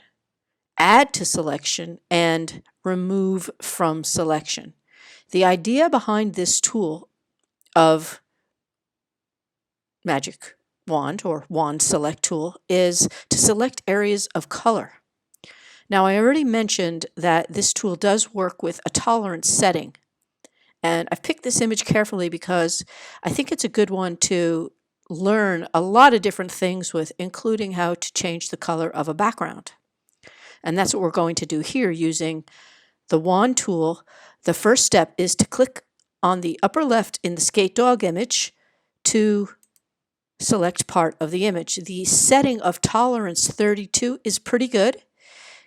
add to selection, and remove from selection. The idea behind this tool of Magic Wand or Wand Select tool is to select areas of color. Now, I already mentioned that this tool does work with a tolerance setting. And I've picked this image carefully because I think it's a good one to learn a lot of different things with, including how to change the color of a background. And that's what we're going to do here using the Wand tool. The first step is to click on the upper left in the Skate Dog image to select part of the image. The setting of tolerance 32 is pretty good,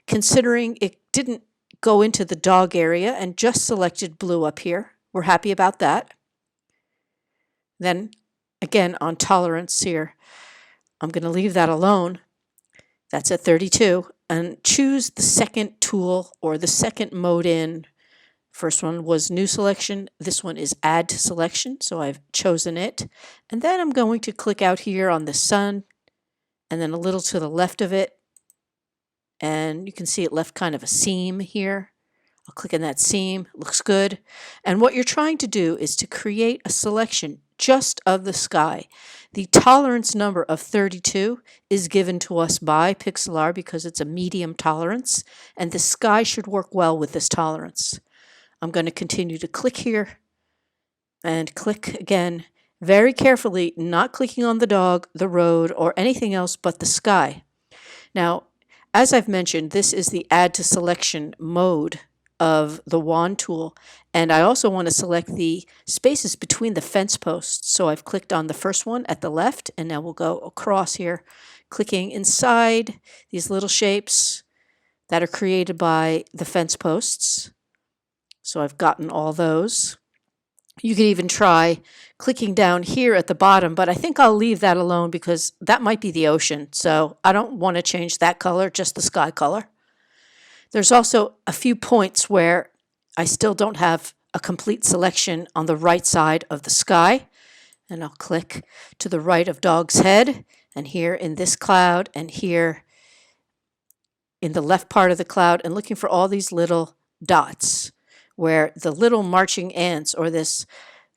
considering it didn't go into the dog area and just selected blue up here. We're happy about that. Then again on tolerance here, I'm going to leave that alone. That's at 32, and choose the second tool or the second mode in. First one was new selection. This one is add to selection, so I've chosen it. And then I'm going to click out here on the sun, and then a little to the left of it. And you can see it left kind of a seam here. I'll click on that seam. Looks good. And what you're trying to do is to create a selection just of the sky. The tolerance number of 32 is given to us by PIXLR because it's a medium tolerance, and the sky should work well with this tolerance. I'm going to continue to click here and click again, very carefully, not clicking on the dog, the road, or anything else but the sky. Now, as I've mentioned, this is the add to selection mode of the wand tool, and I also want to select the spaces between the fence posts. So I've clicked on the first one at the left, and now we'll go across here, clicking inside these little shapes that are created by the fence posts. So I've gotten all those. You could even try clicking down here at the bottom, but I think I'll leave that alone because that might be the ocean. So I don't want to change that color, just the sky color. There's also a few points where I still don't have a complete selection on the right side of the sky. And I'll click to the right of dog's head, and here in this cloud, and here in the left part of the cloud, and looking for all these little dots where the little marching ants or this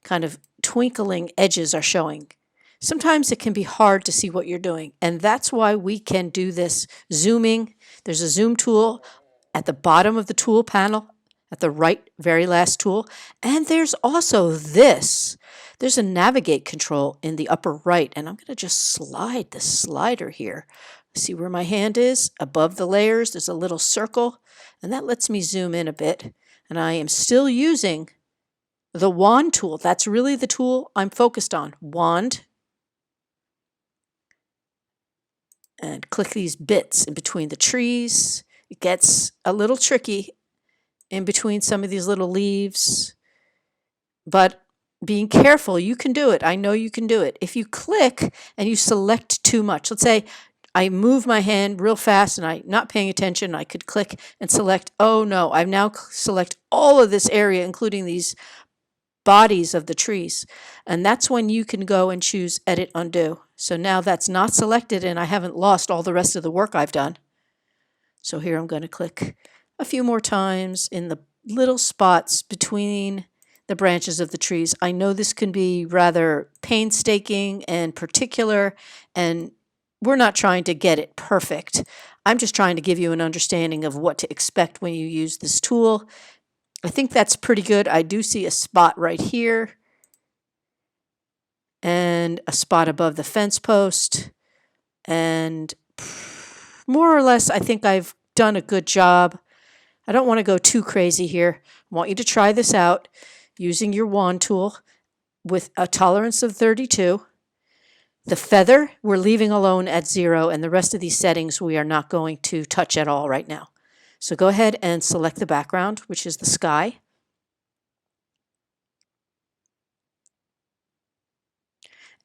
kind of twinkling edges are showing. Sometimes it can be hard to see what you're doing, and that's why we can do this zooming. There's a zoom tool at the bottom of the tool panel, at the right, very last tool, and there's also this. There's a navigate control in the upper right, and I'm going to just slide the slider here. See where my hand is? Above the layers, there's a little circle, and that lets me zoom in a bit. And I am still using the wand tool. That's really the tool I'm focused on, wand and click these bits in between the trees. It gets a little tricky in between some of these little leaves, but being careful, you can do it. I know you can do it. If you click and you select too much, let's say I move my hand real fast and I'm not paying attention, I could click and select, oh no, I've now select all of this area, including these bodies of the trees. And that's when you can go and choose Edit Undo. So now that's not selected and I haven't lost all the rest of the work I've done. So here I'm going to click a few more times in the little spots between the branches of the trees. I know this can be rather painstaking and particular, and we're not trying to get it perfect. I'm just trying to give you an understanding of what to expect when you use this tool. I think that's pretty good. I do see a spot right here and a spot above the fence post, and more or less I think I've done a good job. I don't want to go too crazy here. I want you to try this out using your wand tool with a tolerance of 32. The feather we're leaving alone at 0, and the rest of these settings we are not going to touch at all right now. So go ahead and select the background, which is the sky.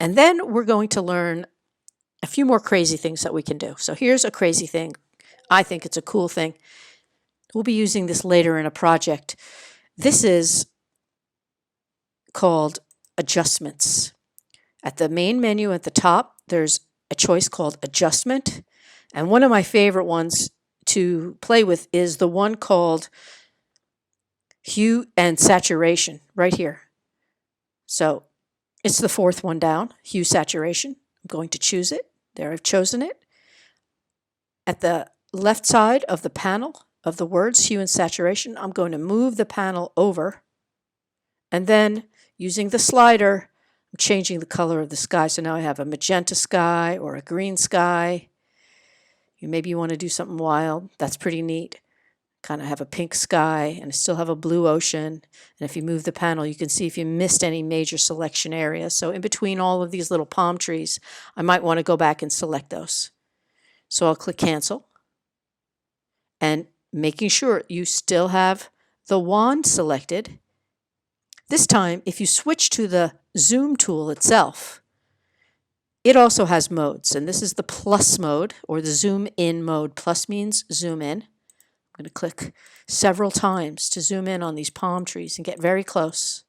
And then we're going to learn a few more crazy things that we can do. So here's a crazy thing. I think it's a cool thing. We'll be using this later in a project. This is called Adjustments. At the main menu at the top, there's a choice called Adjustment. And one of my favorite ones to play with is the one called Hue and Saturation, right here. So it's the fourth one down, Hue Saturation. I'm going to choose it. There, I've chosen it. At the left side of the panel of the words Hue and Saturation, I'm going to move the panel over, and then using the slider, I'm changing the color of the sky. So now I have a magenta sky or a green sky. Maybe you want to do something wild. That's pretty neat. Kind of have a pink sky, and I still have a blue ocean. And if you move the panel, you can see if you missed any major selection areas. So in between all of these little palm trees, I might want to go back and select those. So I'll click Cancel, and making sure you still have the wand selected. This time, if you switch to the zoom tool itself, it also has modes, and this is the plus mode or the zoom in mode. Plus means zoom in. I'm going to click several times to zoom in on these palm trees and get very close.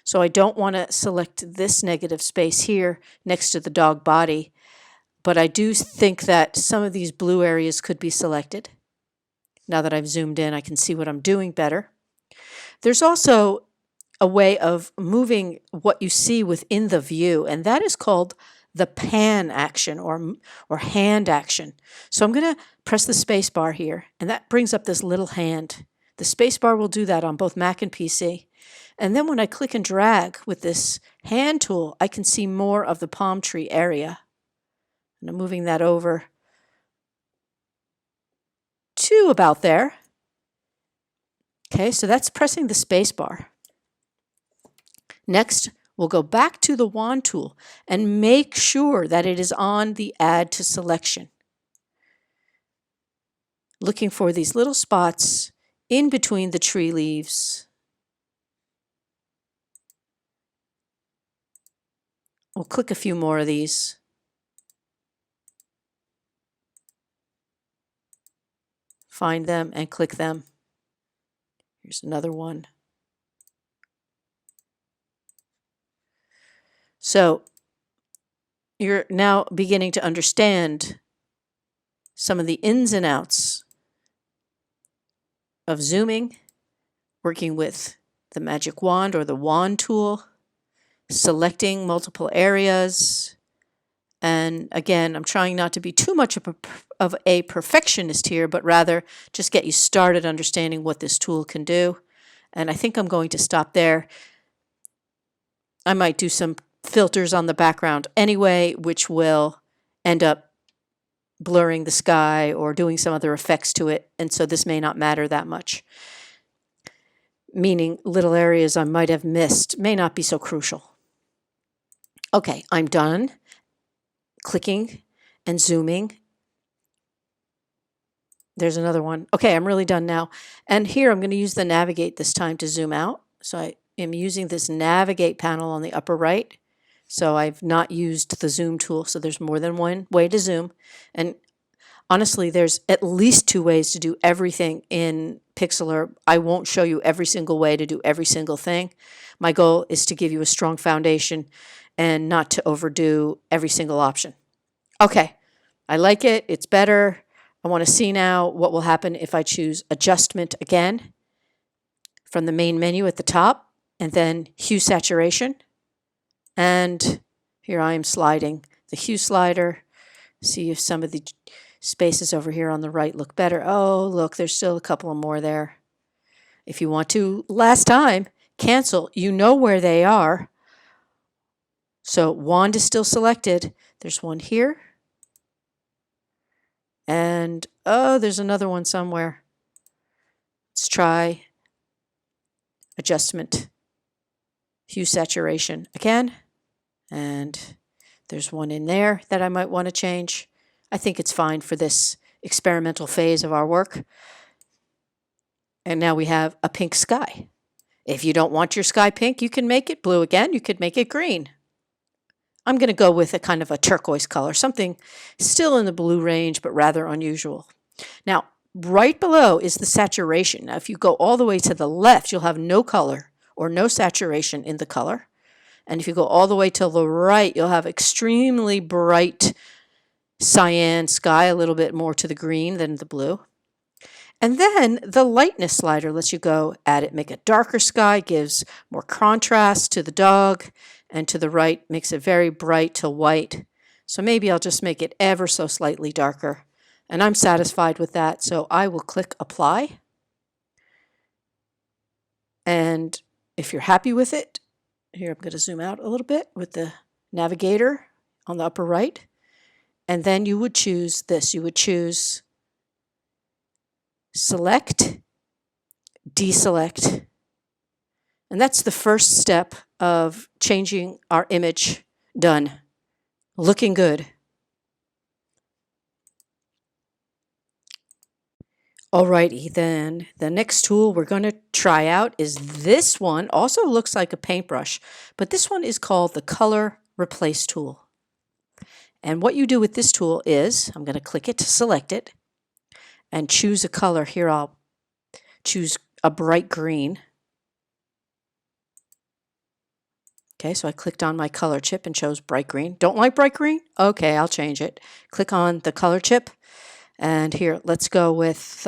So I don't want to select this negative space here next to the dog body, but I do think that some of these blue areas could be selected. Now that I've zoomed in, I can see what I'm doing better. There's also a way of moving what you see within the view, and that is called the pan action or hand action. So I'm going to press the space bar here, and that brings up this little hand. The space bar will do that on both Mac and PC. And then when I click and drag with this hand tool, I can see more of the palm tree area. And I'm moving that over to about there. Okay, so that's pressing the space bar. Next, we'll go back to the wand tool and make sure that it is on the Add to Selection. Looking for these little spots in between the tree leaves. We'll click a few more of these. Find them and click them. Here's another one. So you're now beginning to understand some of the ins and outs of zooming, working with the magic wand or the wand tool, selecting multiple areas. And again, I'm trying not to be too much of a perfectionist here, but rather just get you started understanding what this tool can do. And I think I'm going to stop there. I might do some filters on the background anyway, which will end up blurring the sky or doing some other effects to it, and so this may not matter that much. Meaning little areas I might have missed may not be so crucial. Okay, I'm done clicking and zooming. There's another one. Okay, I'm really done now. And here I'm going to use the navigate this time to zoom out. So I am using this navigate panel on the upper right. So I've not used the zoom tool. So there's more than one way to zoom. And honestly, there's at least 2 ways to do everything in PIXLR. I won't show you every single way to do every single thing. My goal is to give you a strong foundation and not to overdo every single option. Okay, I like it. It's better. I want to see now what will happen if I choose Adjustment again from the main menu at the top, and then Hue Saturation. And here I am sliding the Hue Slider. See if some of the spaces over here on the right look better. Oh, look, there's still a couple more there. If you want to, last time, cancel. You know where they are. So wand is still selected. There's one here. And, oh, there's another one somewhere. Let's try Adjustment, Hue Saturation again. And there's one in there that I might want to change. I think it's fine for this experimental phase of our work. And now we have a pink sky. If you don't want your sky pink, you can make it blue again. You could make it green. I'm going to go with a kind of a turquoise color, something still in the blue range, but rather unusual. Now, right below is the saturation. Now, if you go all the way to the left, you'll have no color or no saturation in the color. And if you go all the way to the right, you'll have extremely bright cyan sky, a little bit more to the green than the blue. And then the lightness slider lets you go at it, make a darker sky, gives more contrast to the dog, and to the right makes it very bright to white. So maybe I'll just make it ever so slightly darker. And I'm satisfied with that, so I will click Apply. And if you're happy with it, here I'm going to zoom out a little bit with the navigator on the upper right. And then you would choose this. You would choose Select, Deselect. And that's the first step of changing our image. Done. Looking good. Alrighty, then the next tool we're going to try out is this one. Also looks like a paintbrush, but this one is called the Color Replace tool. And what you do with this tool is, I'm going to click it to select it and choose a color. Here I'll choose a bright green. Okay, so I clicked on my color chip and chose bright green. Don't like bright green? Okay, I'll change it. Click on the color chip. And here, let's go with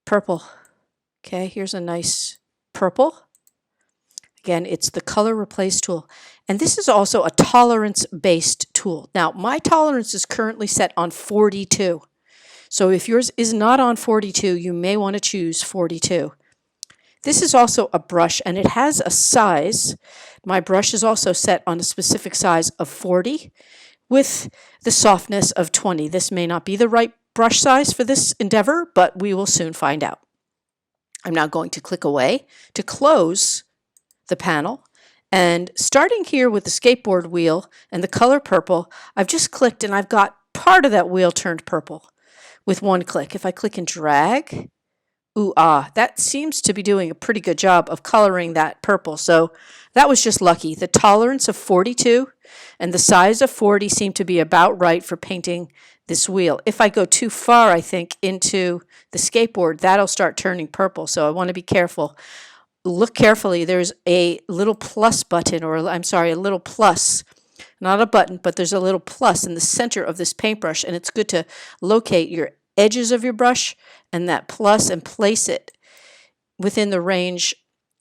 purple. Okay, here's a nice purple. Again, it's the Color Replace tool. And this is also a tolerance-based tool. Now, my tolerance is currently set on 42. So if yours is not on 42, you may want to choose 42. This is also a brush, and it has a size. My brush is also set on a specific size of 40 with the softness of 20. This may not be the right brush size for this endeavor, but we will soon find out. I'm now going to click away to close the panel. And starting here with the skateboard wheel and the color purple, I've just clicked and I've got part of that wheel turned purple with one click. If I click and drag, that seems to be doing a pretty good job of coloring that purple. So that was just lucky. The tolerance of 42 and the size of 40 seem to be about right for painting this wheel. If I go too far, I think, into the skateboard, that'll start turning purple. So I want to be careful. Look carefully. There's a little plus button, or I'm sorry, a little plus. Not a button, but there's a little plus in the center of this paintbrush, and it's good to locate your edges of your brush and that plus and place it within the range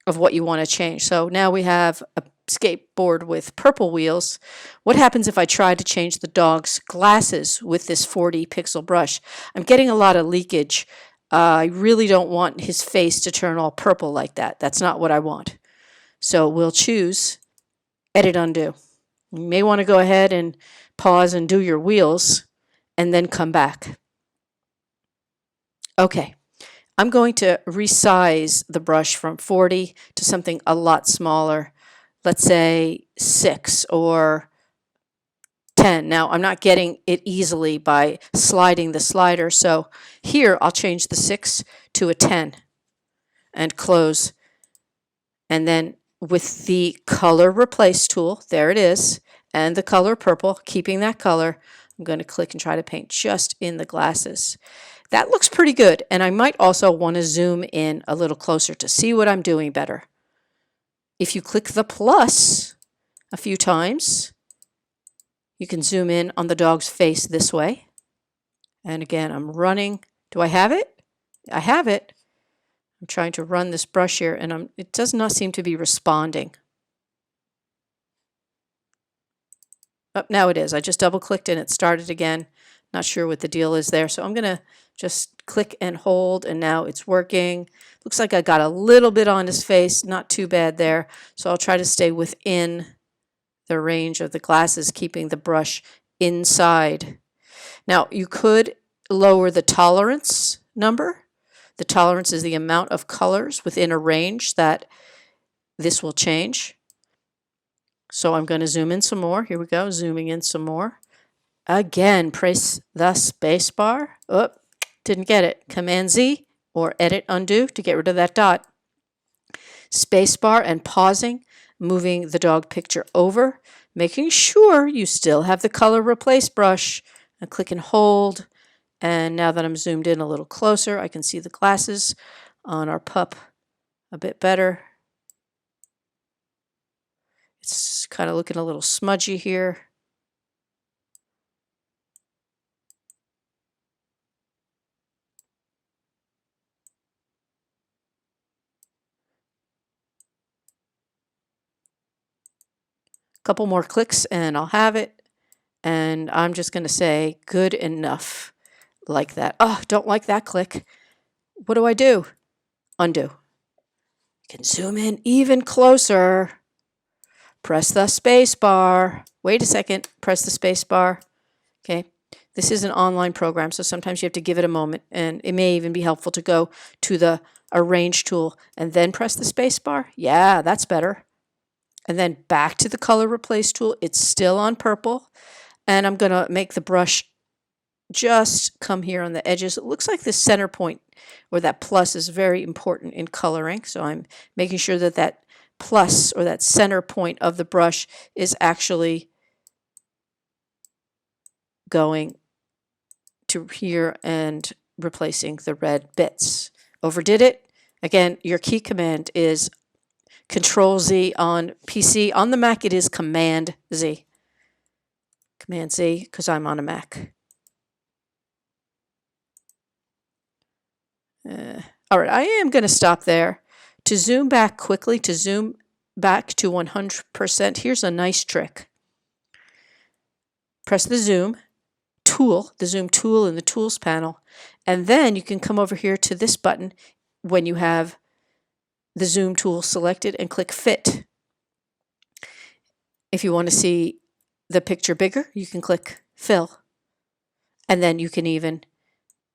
of what you want to change. So now we have a skateboard with purple wheels. What happens if I try to change the dog's glasses with this 40 pixel brush? I'm getting a lot of leakage. I really don't want his face to turn all purple like that. That's not what I want. So we'll choose Edit Undo. You may want to go ahead and pause and do your wheels and then come back. Okay, I'm going to resize the brush from 40 to something a lot smaller. Let's say 6 or 10. Now I'm not getting it easily by sliding the slider, so here I'll change the 6 to a 10 and close. And then with the color replace tool, there it is, and the color purple, keeping that color, I'm going to click and try to paint just in the glasses. That looks pretty good, and I might also want to zoom in a little closer to see what I'm doing better. If you click the plus a few times, you can zoom in on the dog's face this way. And again, I'm running. Do I have it? I have it. I'm trying to run this brush here, and it does not seem to be responding. Oh, now it is. I just double clicked and it started again. Not sure what the deal is there. So I'm going to just click and hold, and now it's working. Looks like I got a little bit on his face. Not too bad there. So I'll try to stay within the range of the glasses, keeping the brush inside. Now you could lower the tolerance number. The tolerance is the amount of colors within a range that this will change. So I'm going to zoom in some more. Here we go, zooming in some more. Again, press the space bar. Oh, didn't get it. Command Z or Edit Undo to get rid of that dot. Space bar and pausing, moving the dog picture over, making sure you still have the color replace brush, and click and hold. And now that I'm zoomed in a little closer, I can see the glasses on our pup a bit better. It's kind of looking a little smudgy here. Couple more clicks and I'll have it. And I'm just going to say good enough, like that. Oh, don't like that click. What do? Undo. You can zoom in even closer. Press the space bar. Wait a second. Press the space bar. Okay. This is an online program, so sometimes you have to give it a moment, and it may even be helpful to go to the Arrange tool and then press the space bar. Yeah, that's better. And then back to the color replace tool. It's still on purple, and I'm going to make the brush just come here on the edges. It looks like the center point, or that plus, is very important in coloring, so I'm making sure that that plus, or that center point of the brush, is actually going to here and replacing the red bits. Overdid it. Again, your key command is Control Z on PC. On the Mac, it is Command Z. Command Z, because I'm on a Mac. All right, I am going to stop there. To zoom back quickly, to zoom back to 100%, here's a nice trick. Press the zoom tool, the zoom tool in the tools panel, and then you can come over here to this button when you have the zoom tool selected and click fit. If you want to see the picture bigger, you can click fill, and then you can even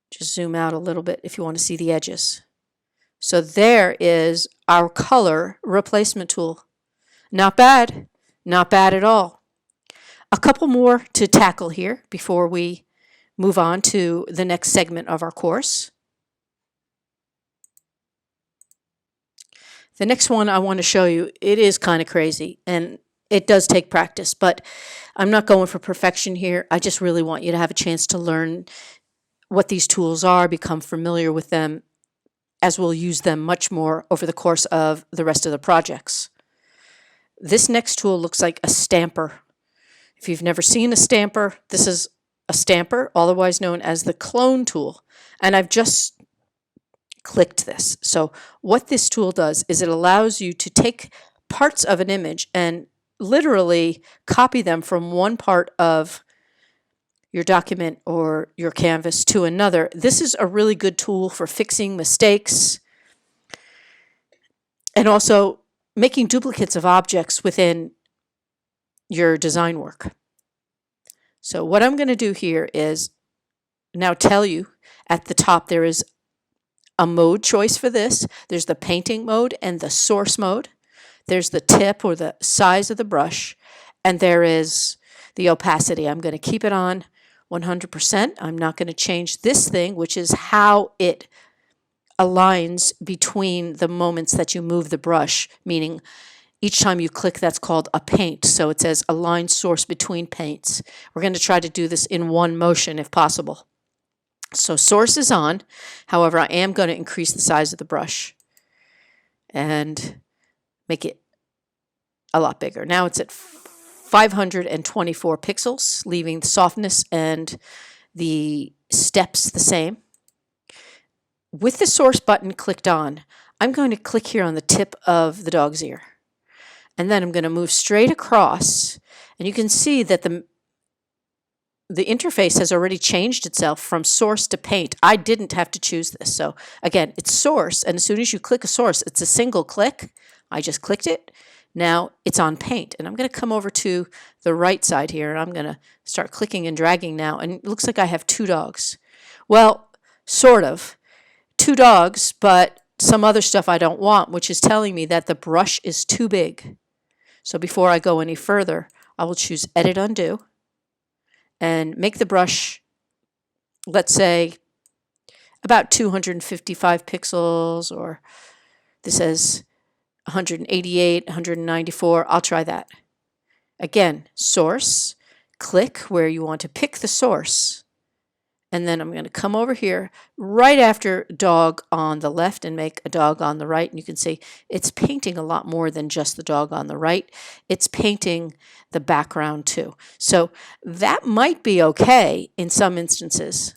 just zoom out a little bit if you want to see the edges. So there is our color replacement tool. Not bad. Not bad at all. A couple more to tackle here before we move on to the next segment of our course. The next one I want to show you, it is kind of crazy, and it does take practice, but I'm not going for perfection here. I just really want you to have a chance to learn what these tools are, become familiar with them, as we'll use them much more over the course of the rest of the projects. This next tool looks like a stamper. If you've never seen a stamper, this is a stamper, otherwise known as the clone tool. And I've just clicked this. So what this tool does is it allows you to take parts of an image and literally copy them from one part of your document or your canvas to another. This is a really good tool for fixing mistakes and also making duplicates of objects within your design work. So what I'm going to do here is now tell you at the top there is a mode choice for this. There's the painting mode and the source mode. There's the tip or the size of the brush, and there's the opacity. I'm going to keep it on 100%. I'm not going to change this thing, which is how it aligns between the moments that you move the brush, meaning each time you click, that's called a paint. So it says align source between paints. We're going to try to do this in one motion if possible. So source is on. However, I am going to increase the size of the brush and make it a lot bigger. Now it's at 524 pixels, leaving the softness and the steps the same. With the source button clicked on, I'm going to click here on the tip of the dog's ear. And then I'm going to move straight across, and you can see that the interface has already changed itself from source to paint. I didn't have to choose this. So again, it's source, and as soon as you click a source, it's a single click. I just clicked it. Now it's on paint, and I'm going to come over to the right side here, and I'm going to start clicking and dragging now, and it looks like I have 2 dogs. Well, sort of. 2 dogs, but some other stuff I don't want, which is telling me that the brush is too big. So before I go any further, I will choose Edit Undo and make the brush, let's say, about 255 pixels, or this says 188, 194. I'll try that. Again, source, click where you want to pick the source. And then I'm going to come over here right after dog on the left and make a dog on the right. And you can see it's painting a lot more than just the dog on the right. It's painting the background too. So that might be okay in some instances.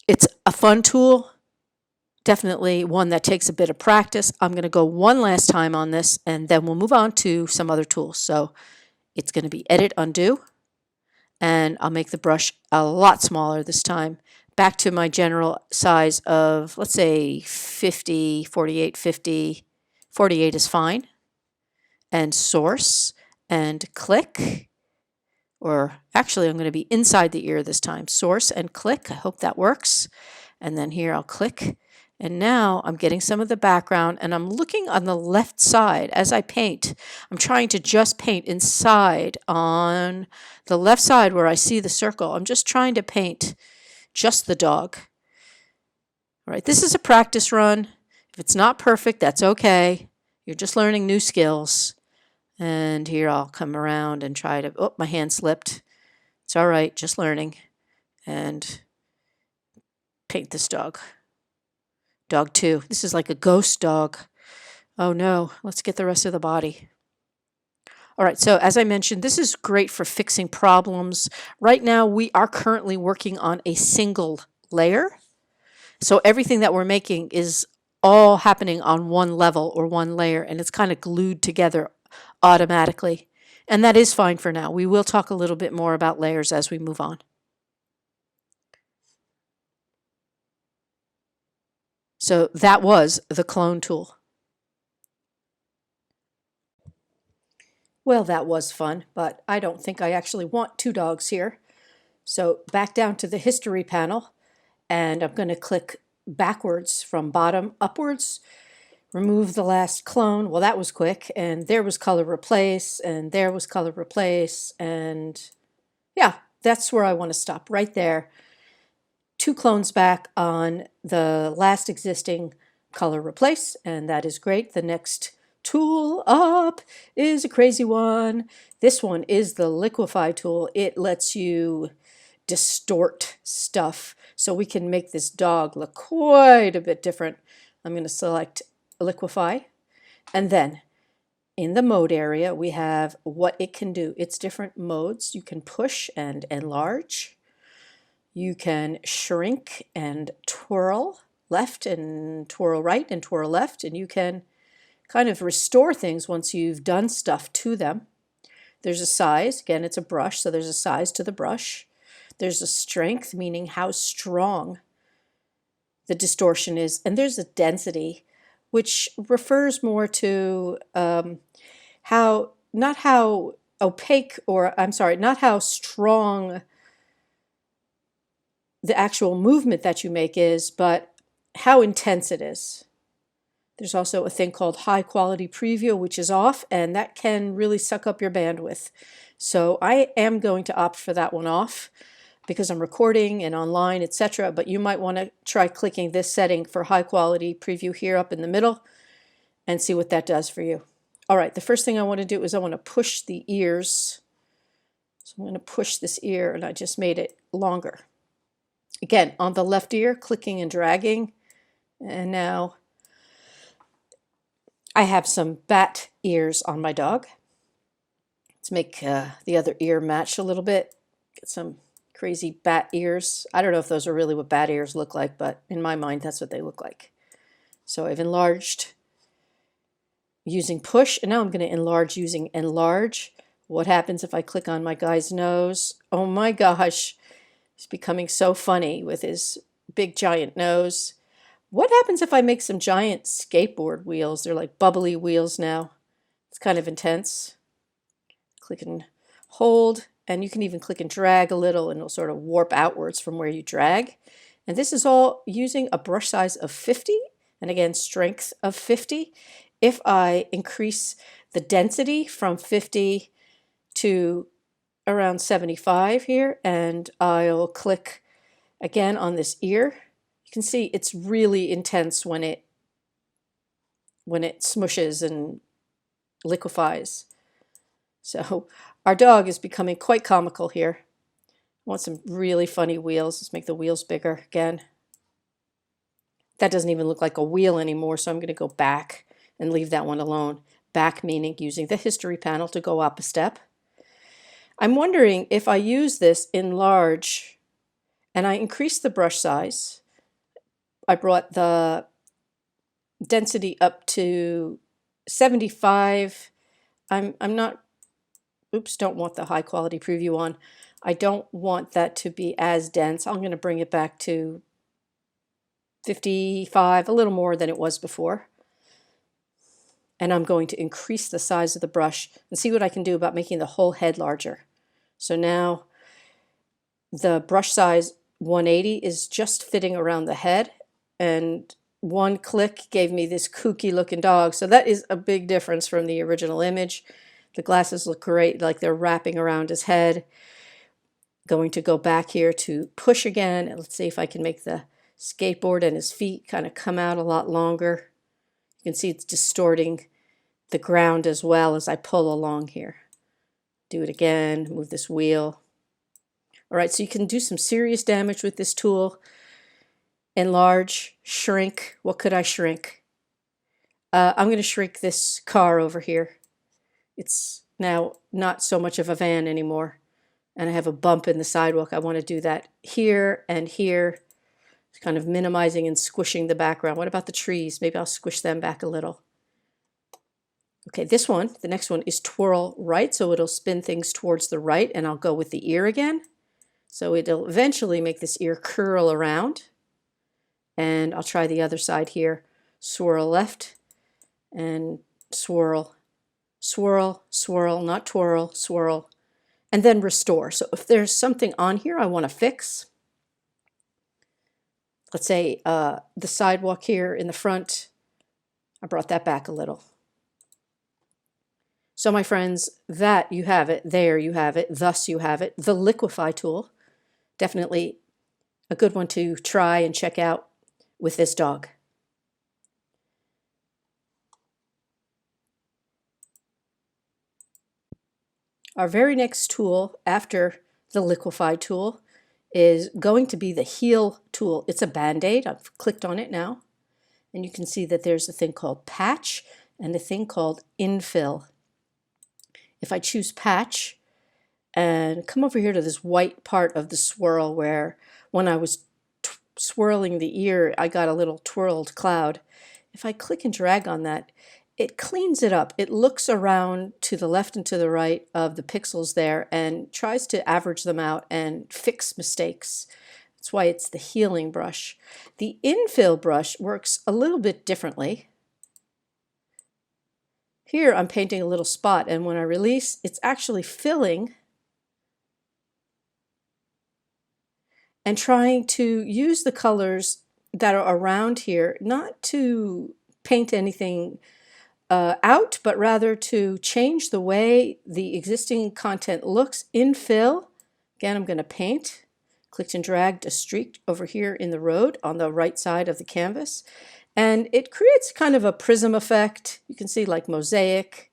It's a fun tool, definitely one that takes a bit of practice. I'm going to go one last time on this, and then we'll move on to some other tools. So it's going to be Edit Undo. And I'll make the brush a lot smaller this time, back to my general size of, let's say, 50, 48, 50. 48 is fine. And source, and click, or actually I'm going to be inside the ear this time. Source and click, I hope that works. And then here I'll click. And now I'm getting some of the background, and I'm looking on the left side as I paint. I'm trying to just paint inside on the left side where I see the circle. I'm just trying to paint just the dog. All right, this is a practice run. If it's not perfect, that's okay. You're just learning new skills. And here I'll come around and try to, oh, my hand slipped. It's all right, just learning. And paint this dog. Dog 2. This is like a ghost dog. Oh no, let's get the rest of the body. All right, so as I mentioned, this is great for fixing problems. Right now, we are currently working on a single layer. So everything that we're making is all happening on one level or one layer, and it's kind of glued together automatically. And that is fine for now. We will talk a little bit more about layers as we move on. So that was the clone tool. Well, that was fun, but I don't think I actually want 2 dogs here. So back down to the history panel, and I'm going to click backwards from bottom upwards, remove the last clone. Well, that was quick, and there was color replace, and there was color replace, and yeah, that's where I want to stop, right there. 2 clones back on the last existing color replace, and that is great. The next tool up is a crazy one. This one is the Liquify tool. It lets you distort stuff, so we can make this dog look quite a bit different. I'm going to select Liquify, and then in the mode area we have what it can do. It's different modes. You can push and enlarge. You can shrink and twirl left and twirl right and twirl left, and you can kind of restore things once you've done stuff to them. There's a size. Again, it's a brush, so there's a size to the brush. There's a strength, meaning how strong the distortion is, and there's a density, which refers more to not how opaque, or I'm sorry, not how strong the actual movement that you make is, but how intense it is. There's also a thing called high quality preview, which is off, and that can really suck up your bandwidth. So I am going to opt for that one off because I'm recording and online, etc. But you might want to try clicking this setting for high quality preview here up in the middle and see what that does for you. All right, the first thing I want to do is I want to push the ears. So I'm going to push this ear, and I just made it longer. Again, on the left ear, clicking and dragging. And now I have some bat ears on my dog. Let's make the other ear match a little bit. Get some crazy bat ears. I don't know if those are really what bat ears look like, but in my mind, that's what they look like. So I've enlarged using push, and now I'm going to enlarge using enlarge. What happens if I click on my guy's nose? Oh my gosh, he's becoming so funny with his big giant nose. What happens if I make some giant skateboard wheels? They're like bubbly wheels now. It's kind of intense. Click and hold, and you can even click and drag a little, and it'll sort of warp outwards from where you drag. And this is all using a brush size of 50, and again, strength of 50. If I increase the density from 50 to around 75 here, and I'll click again on this ear, you can see it's really intense when it smushes and liquefies. So our dog is becoming quite comical here. I want some really funny wheels. Let's make the wheels bigger again. That doesn't even look like a wheel anymore, so I'm going to go back and leave that one alone. Back meaning using the history panel to go up a step. I'm wondering if I use this enlarge and I increase the brush size. I brought the density up to 75. I'm not, oops, don't want the high quality preview on. I don't want that to be as dense. I'm going to bring it back to 55, a little more than it was before. And I'm going to increase the size of the brush and see what I can do about making the whole head larger. So now the brush size 180 is just fitting around the head, and one click gave me this kooky looking dog. So that is a big difference from the original image. The glasses look great, like they're wrapping around his head. Going to go back here to push again, and let's see if I can make the skateboard and his feet kind of come out a lot longer. You can see it's distorting the ground as well as I pull along here. Do it again, move this wheel. All right, so you can do some serious damage with this tool. Enlarge, shrink. What could I shrink? I'm going to shrink this car over here. It's now not so much of a van anymore, and I have a bump in the sidewalk. I want to do that here and here. Kind of minimizing and squishing the background. What about the trees? Maybe I'll squish them back a little. Okay, this one, the next one is twirl right, so it'll spin things towards the right, and I'll go with the ear again. So it'll eventually make this ear curl around. And I'll try the other side here. Swirl left and swirl, swirl, swirl, not twirl, swirl, and then restore. So if there's something on here I want to fix, let's say the sidewalk here in the front, I brought that back a little. So my friends, that you have it, there you have it, thus you have it. The Liquify tool, definitely a good one to try and check out with this dog. Our very next tool after the Liquify tool is going to be the Heal tool. It's a Band-Aid. I've clicked on it now, and you can see that there's a thing called Patch and a thing called Infill. If I choose Patch and come over here to this white part of the swirl where when I was swirling the ear, I got a little twirled cloud. If I click and drag on that, it cleans it up. It looks around to the left and to the right of the pixels there and tries to average them out and fix mistakes. That's why it's the healing brush. The infill brush works a little bit differently. Here I'm painting a little spot, and when I release, it's actually filling and trying to use the colors that are around here, not to paint anything out, but rather to change the way the existing content looks. Infill, again, I'm going to paint. Clicked and dragged a streak over here in the road on the right side of the canvas. And it creates kind of a prism effect. You can see like mosaic.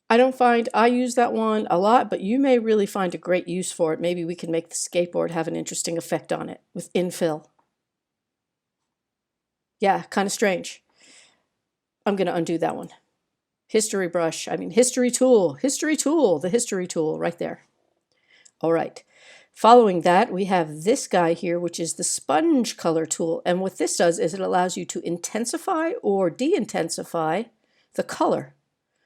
I use that one a lot, but you may really find a great use for it. Maybe we can make the skateboard have an interesting effect on it with infill. Yeah, kind of strange. I'm going to undo that one. History tool, the history tool right there. All right. Following that, we have this guy here, which is the sponge color tool. And what this does is it allows you to intensify or de-intensify the color.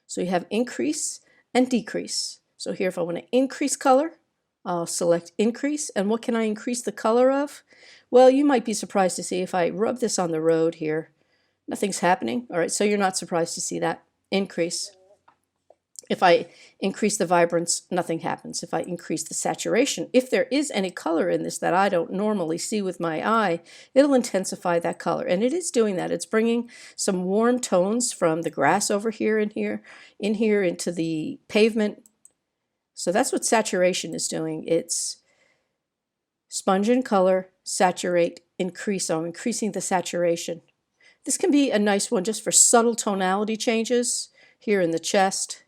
So you have increase and decrease. So here, if I want to increase color, I'll select increase. And what can I increase the color of? Well, you might be surprised to see if I rub this on the road here, nothing's happening. All right, so you're not surprised to see that. Increase. If I increase the vibrance, nothing happens. If I increase the saturation, if there is any color in this that I don't normally see with my eye, it'll intensify that color. And it is doing that. It's bringing some warm tones from the grass over here in here into the pavement. So that's what saturation is doing. It's sponge in color, saturate, increase. So I'm increasing the saturation. This can be a nice one just for subtle tonality changes here in the chest.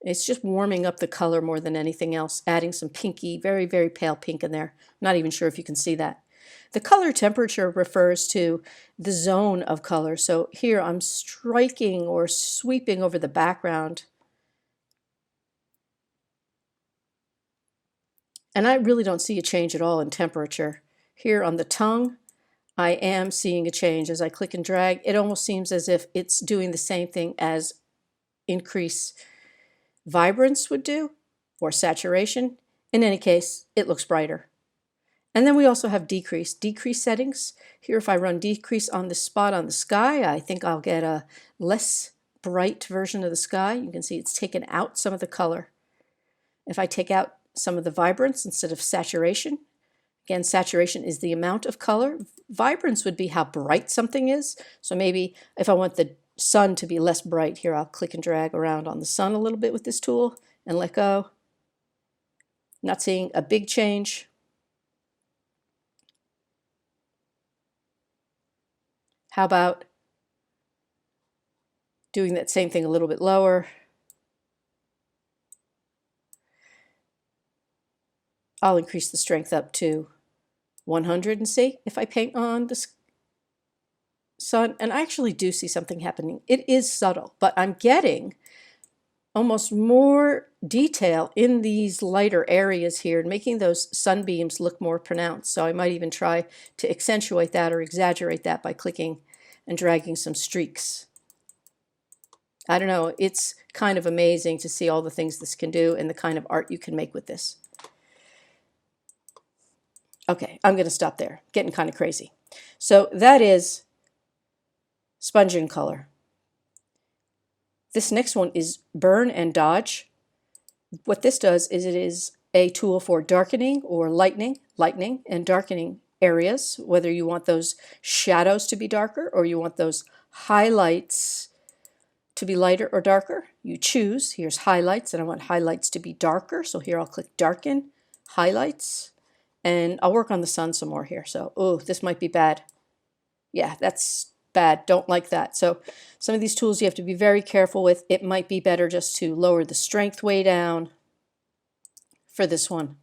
It's just warming up the color more than anything else, adding some pinky, very, very pale pink in there. Not even sure if you can see that. The color temperature refers to the zone of color. So here I'm striking or sweeping over the background. And I really don't see a change at all in temperature. Here on the tongue, I am seeing a change. As I click and drag, it almost seems as if it's doing the same thing as increase vibrance would do, or saturation. In any case, it looks brighter. And then we also have decrease settings. Here, if I run decrease on the spot on the sky, I think I'll get a less bright version of the sky. You can see it's taken out some of the color. If I take out some of the vibrance instead of saturation, again, saturation is the amount of color. Vibrance would be how bright something is. So maybe if I want the sun to be less bright, here I'll click and drag around on the sun a little bit with this tool and let go. Not seeing a big change. How about doing that same thing a little bit lower? I'll increase the strength up to 100 and see if I paint on the sun, and I actually do see something happening. It is subtle, but I'm getting almost more detail in these lighter areas here and making those sunbeams look more pronounced. So I might even try to accentuate that or exaggerate that by clicking and dragging some streaks. I don't know, it's kind of amazing to see all the things this can do and the kind of art you can make with this. Okay, I'm going to stop there. Getting kind of crazy. So that is sponge in color. This next one is burn and dodge. What this does is it is a tool for darkening or lightening and darkening areas, whether you want those shadows to be darker or you want those highlights to be lighter or darker. You choose. Here's highlights, and I want highlights to be darker. So here I'll click darken, highlights, and I'll work on the sun some more here. So, oh, this might be bad. Yeah, that's bad. Don't like that. So some of these tools you have to be very careful with. It might be better just to lower the strength way down for this one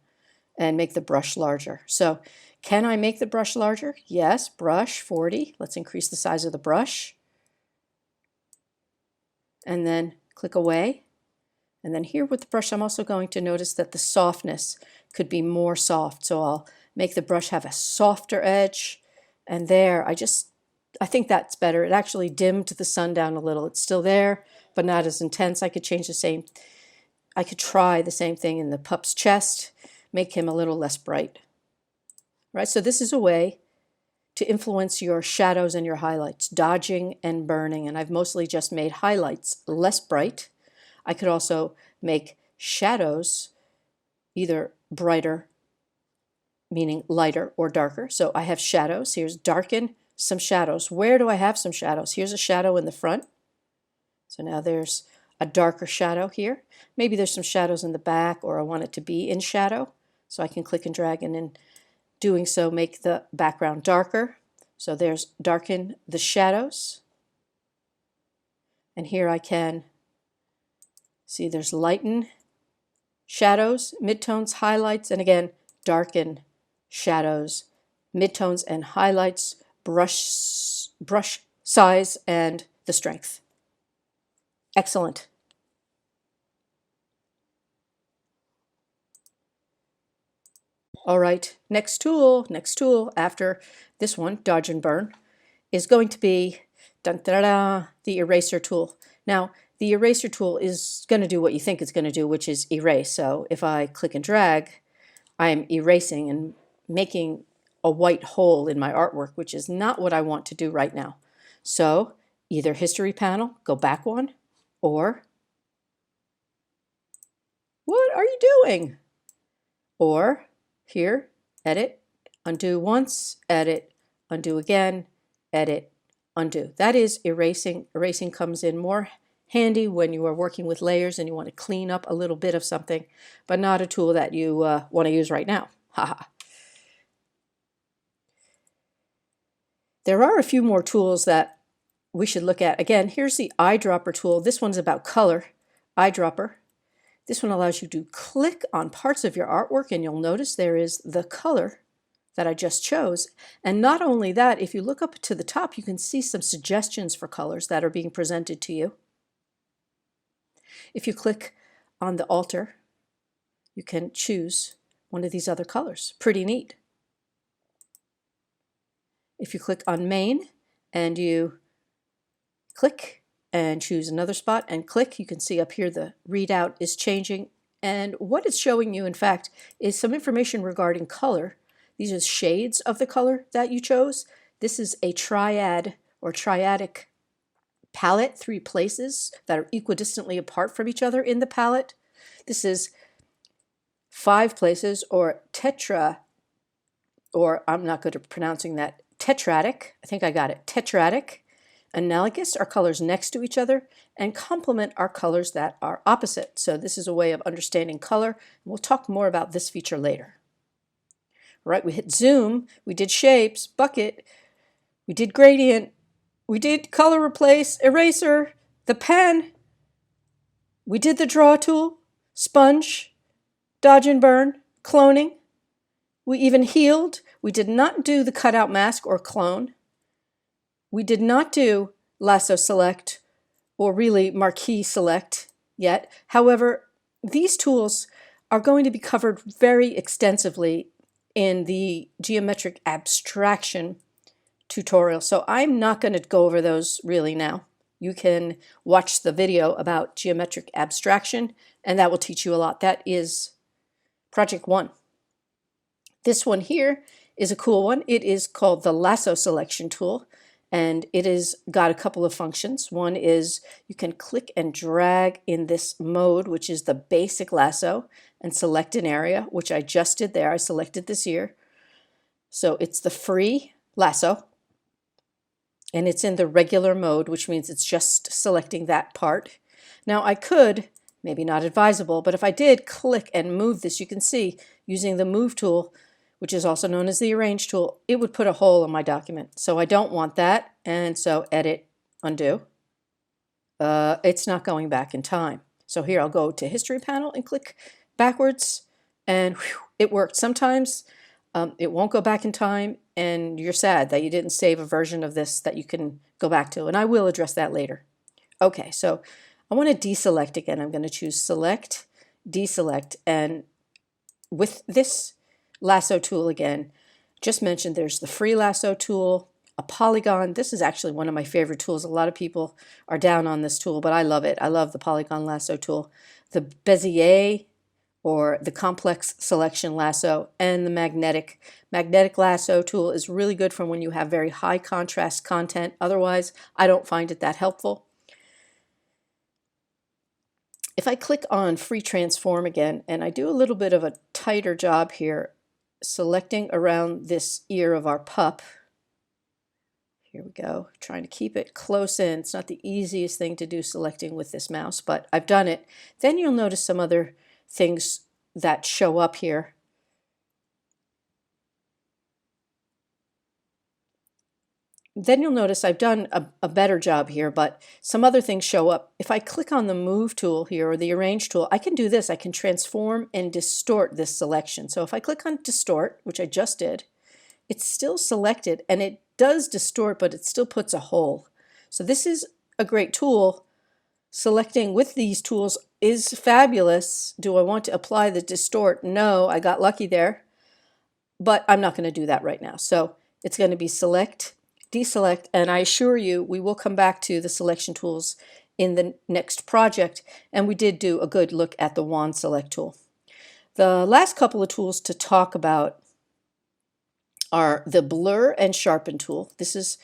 and make the brush larger. So can I make the brush larger? Yes, brush 40. Let's increase the size of the brush. And then click away. And then here with the brush, I'm also going to notice that the softness could be more soft. So I'll make the brush have a softer edge. And there, I think that's better. It actually dimmed the sun down a little. It's still there, but not as intense. I could try the same thing in the pup's chest, make him a little less bright. Right, so this is a way to influence your shadows and your highlights, dodging and burning. And I've mostly just made highlights less bright. I could also make shadows either brighter, meaning lighter, or darker. So I have shadows. Here's darken, some shadows. Where do I have some shadows? Here's a shadow in the front. So now there's a darker shadow here. Maybe there's some shadows in the back, or I want it to be in shadow. So I can click and drag, and in doing so make the background darker. So there's darken the shadows. And here I can see there's lighten shadows, midtones, highlights, and again, darken shadows, midtones, and highlights, brush size, and the strength. Excellent. All right, next tool after this one, dodge and burn, is going to be the eraser tool. Now, the eraser tool is going to do what you think it's going to do, which is erase. So if I click and drag, I am erasing and making a white hole in my artwork, which is not what I want to do right now. So either history panel, go back one, or what are you doing? Or here, edit, undo once, edit, undo again, edit, undo. That is erasing. Erasing comes in more handy when you are working with layers and you want to clean up a little bit of something, but not a tool that you want to use right now. Haha. There are a few more tools that we should look at. Again, here's the eyedropper tool. This one's about color. Eyedropper. This one allows you to click on parts of your artwork, and you'll notice there is the color that I just chose. And not only that, if you look up to the top, you can see some suggestions for colors that are being presented to you. If you click on the alter, you can choose one of these other colors. Pretty neat. If you click on main and you click and choose another spot and click, you can see up here the readout is changing. And what it's showing you, in fact, is some information regarding color. These are shades of the color that you chose. This is a triad or triadic palette, 3 places that are equidistantly apart from each other in the palette. This is 5 places, or tetra, or I'm not good at pronouncing that, tetradic. I think I got it. Tetradic. Analogous are colors next to each other, and complement are colors that are opposite. So this is a way of understanding color. We'll talk more about this feature later. All right, we hit zoom, we did shapes, bucket, we did gradient, we did color replace, eraser, the pen, we did the draw tool, sponge, dodge and burn, cloning. We even healed. We did not do the cutout mask or clone. We did not do Lasso Select, or really Marquee Select yet. However, these tools are going to be covered very extensively in the geometric abstraction tutorial. So I'm not going to go over those really now. You can watch the video about geometric abstraction, and that will teach you a lot. That is Project 1. This one here is a cool one. It is called the Lasso Selection tool, and it has got a couple of functions. One is you can click and drag in this mode, which is the basic lasso, and select an area, which I just did there. I selected this here. So it's the free lasso, and it's in the regular mode, which means it's just selecting that part. Now I could, maybe not advisable, but if I did click and move this, you can see using the move tool, which is also known as the arrange tool, it would put a hole in my document. So I don't want that, and so edit, undo. It's not going back in time. So here I'll go to history panel and click backwards, and whew, it worked. Sometimes it won't go back in time, and you're sad that you didn't save a version of this that you can go back to, and I will address that later. Okay, so I want to deselect again. I'm going to choose select, deselect, and with this lasso tool again, just mentioned there's the free lasso tool, a polygon. This is actually one of my favorite tools. A lot of people are down on this tool, but I love it. I love the polygon lasso tool. The Bezier, or the complex selection lasso, and the magnetic lasso tool is really good for when you have very high contrast content. Otherwise, I don't find it that helpful. If I click on free transform again, and I do a little bit of a tighter job here, selecting around this ear of our pup, Here we go, trying to keep it close in. It's not the easiest thing to do selecting with this mouse, but I've done it. Then you'll notice some other things that show up here. Then you'll notice I've done a better job here, but some other things show up. If I click on the Move tool here, or the Arrange tool, I can do this. I can transform and distort this selection. So if I click on Distort, which I just did, it's still selected, and it does distort, but it still puts a hole. So this is a great tool. Selecting with these tools is fabulous. Do I want to apply the distort? No, I got lucky there, but I'm not going to do that right now. So it's going to be select, deselect, and I assure you we will come back to the selection tools in the next project, and we did do a good look at the wand select tool. The last couple of tools to talk about are the blur and sharpen tool. This is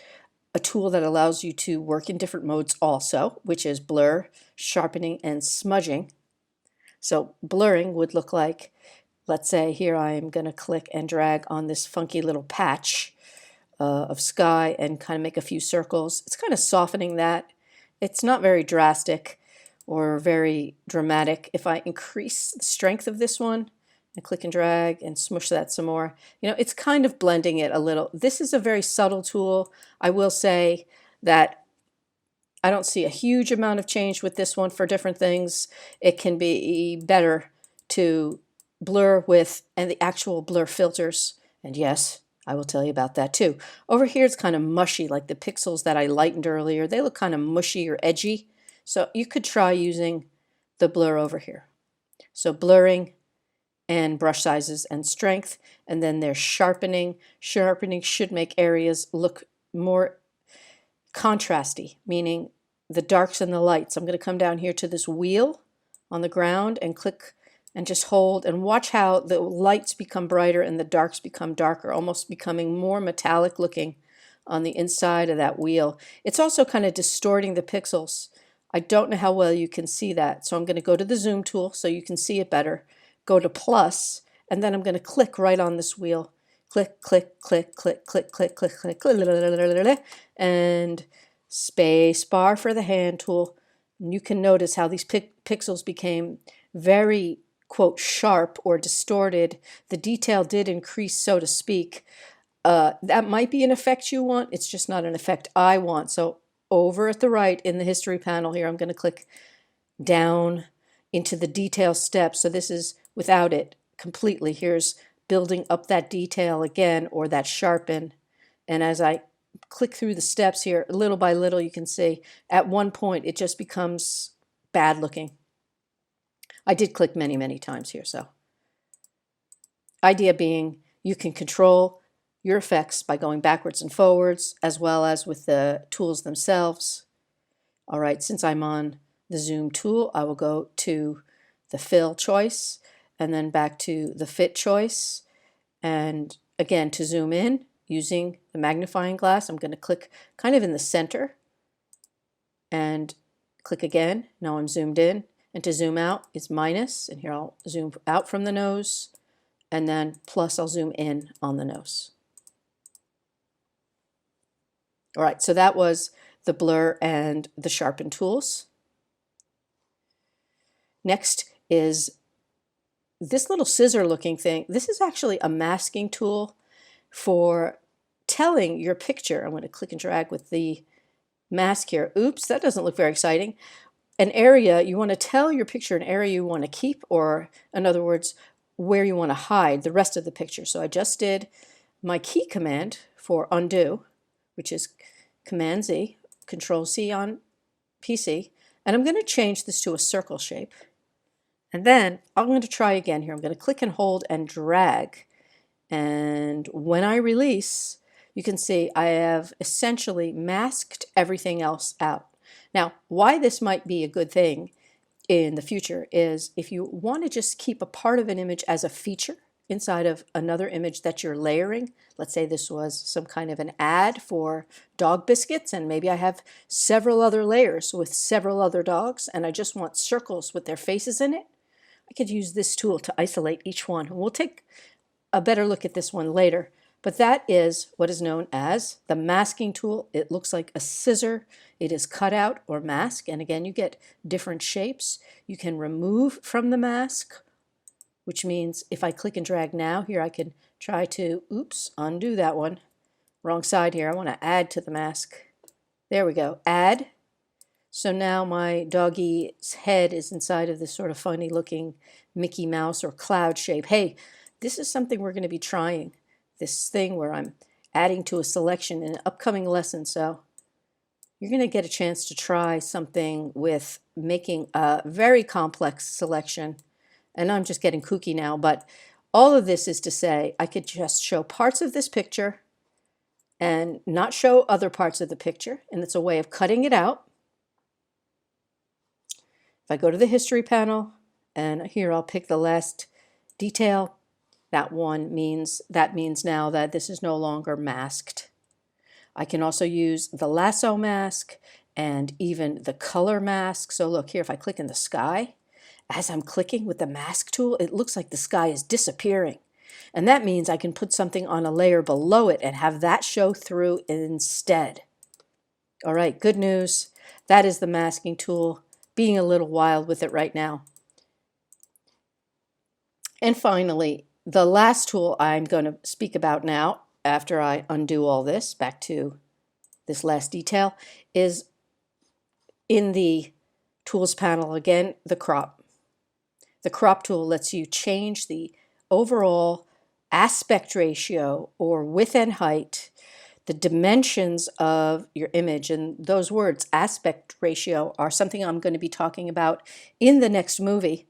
a tool that allows you to work in different modes also, which is blur, sharpening, and smudging. So blurring would look like, let's say here I am going to click and drag on this funky little patch of sky and kind of make a few circles. It's kind of softening that. It's not very drastic or very dramatic. If I increase the strength of this one and click and drag and smush that some more, you know, it's kind of blending it a little. This is a very subtle tool. I will say that I don't see a huge amount of change with this one for different things. It can be better to blur with and the actual blur filters. And yes, I will tell you about that too. Over here it's kind of mushy, like the pixels that I lightened earlier. They look kind of mushy or edgy. So you could try using the blur over here. So blurring and brush sizes and strength, and then there's sharpening. Sharpening should make areas look more contrasty, meaning the darks and the lights. I'm going to come down here to this wheel on the ground and click and just hold and watch how the lights become brighter and the darks become darker, almost becoming more metallic looking on the inside of that wheel. It's also kind of distorting the pixels. I don't know how well you can see that, so I'm going to go to the zoom tool so you can see it better. Go to plus, and then I'm going to click right on this wheel. Click, click, click, click, click, click, click, click, click, and space bar for the hand tool. And you can notice how these pixels became very, quote, sharp or distorted. The detail did increase, so to speak. That might be an effect you want. It's just not an effect I want. So over at the right in the history panel here, I'm going to click down into the detail steps. So this is without it completely. Here's building up that detail again, or that sharpen. And as I click through the steps here, little by little, you can see at one point it just becomes bad looking. I did click many, many times here. So idea being you can control your effects by going backwards and forwards, as well as with the tools themselves. All right, since I'm on the zoom tool, I will go to the fill choice and then back to the fit choice. And again, to zoom in using the magnifying glass, I'm going to click kind of in the center and click again. Now I'm zoomed in. And to zoom out, it's minus. And here I'll zoom out from the nose, and then plus I'll zoom in on the nose. All right, so that was the blur and the sharpen tools. Next is this little scissor looking thing. This is actually a masking tool for telling your picture. I'm going to click and drag with the mask here. Oops, that doesn't look very exciting. An area, you want to tell your picture an area you want to keep, or in other words, where you want to hide the rest of the picture. So I just did my key command for undo, which is Command Z, Control C on PC, and I'm going to change this to a circle shape. And then I'm going to try again here. I'm going to click and hold and drag. And when I release, you can see I have essentially masked everything else out. Now, why this might be a good thing in the future is if you want to just keep a part of an image as a feature inside of another image that you're layering. Let's say this was some kind of an ad for dog biscuits, and maybe I have several other layers with several other dogs, and I just want circles with their faces in it. I could use this tool to isolate each one. We'll take a better look at this one later, But that is what is known as the masking tool. It looks like a scissor. It is cut out or mask. And again, you get different shapes. You can remove from the mask, which means if I click and drag now, here I can try to, oops, undo that one. Wrong side here. I want to add to the mask. There we go. Add. So now my doggie's head is inside of this sort of funny looking Mickey Mouse or cloud shape. Hey, this is something we're going to be trying. This thing where I'm adding to a selection in an upcoming lesson. So you're going to get a chance to try something with making a very complex selection. And I'm just getting kooky now, but all of this is to say I could just show parts of this picture and not show other parts of the picture. And it's a way of cutting it out. If I go to the history panel, and here I'll pick the last detail, that means now that this is no longer masked. I can also use the lasso mask and even the color mask. So look here, if I click in the sky, as I'm clicking with the mask tool, it looks like the sky is disappearing. And that means I can put something on a layer below it and have that show through instead. All right, good news. That is the masking tool, being a little wild with it right now. And finally, the last tool I'm going to speak about now, after I undo all this, back to this last detail, is in the Tools panel again, the crop. The crop tool lets you change the overall aspect ratio or width and height, the dimensions of your image. And those words, aspect ratio, are something I'm going to be talking about in the next movie.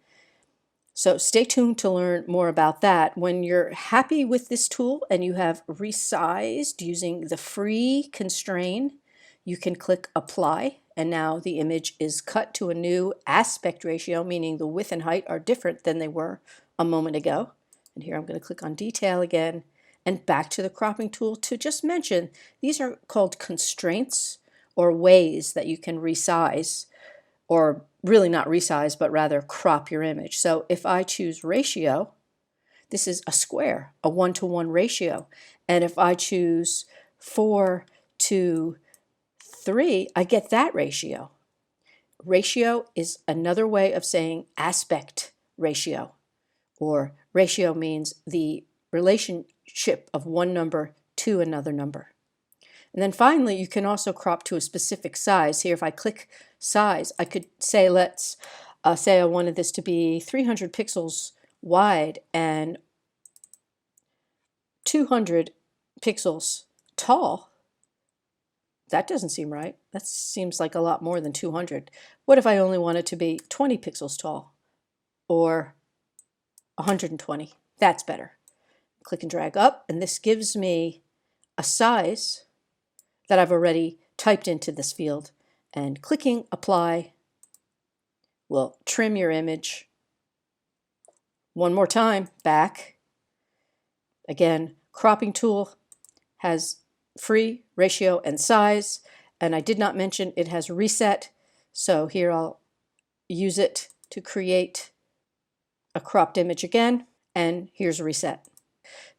So stay tuned to learn more about that. When you're happy with this tool and you have resized using the free constrain, you can click apply, and now the image is cut to a new aspect ratio, meaning the width and height are different than they were a moment ago. And here I'm going to click on detail again and back to the cropping tool to just mention these are called constraints or ways that you can resize, or really not resize, but rather crop your image. So if I choose ratio, this is a square, a 1-to-1 ratio. And if I choose 4:3, I get that ratio. Ratio is another way of saying aspect ratio, or ratio means the relationship of one number to another number. And then finally, you can also crop to a specific size. Here, if I click size, I could say, let's say I wanted this to be 300 pixels wide and 200 pixels tall. That doesn't seem right. That seems like a lot more than 200. What if I only want it to be 20 pixels tall or 120? That's better. Click and drag up, and this gives me a size that I've already typed into this field, and clicking apply will trim your image. One more time, back. Again, cropping tool has free, ratio, and size, and I did not mention it has reset, so here I'll use it to create a cropped image again, and here's reset.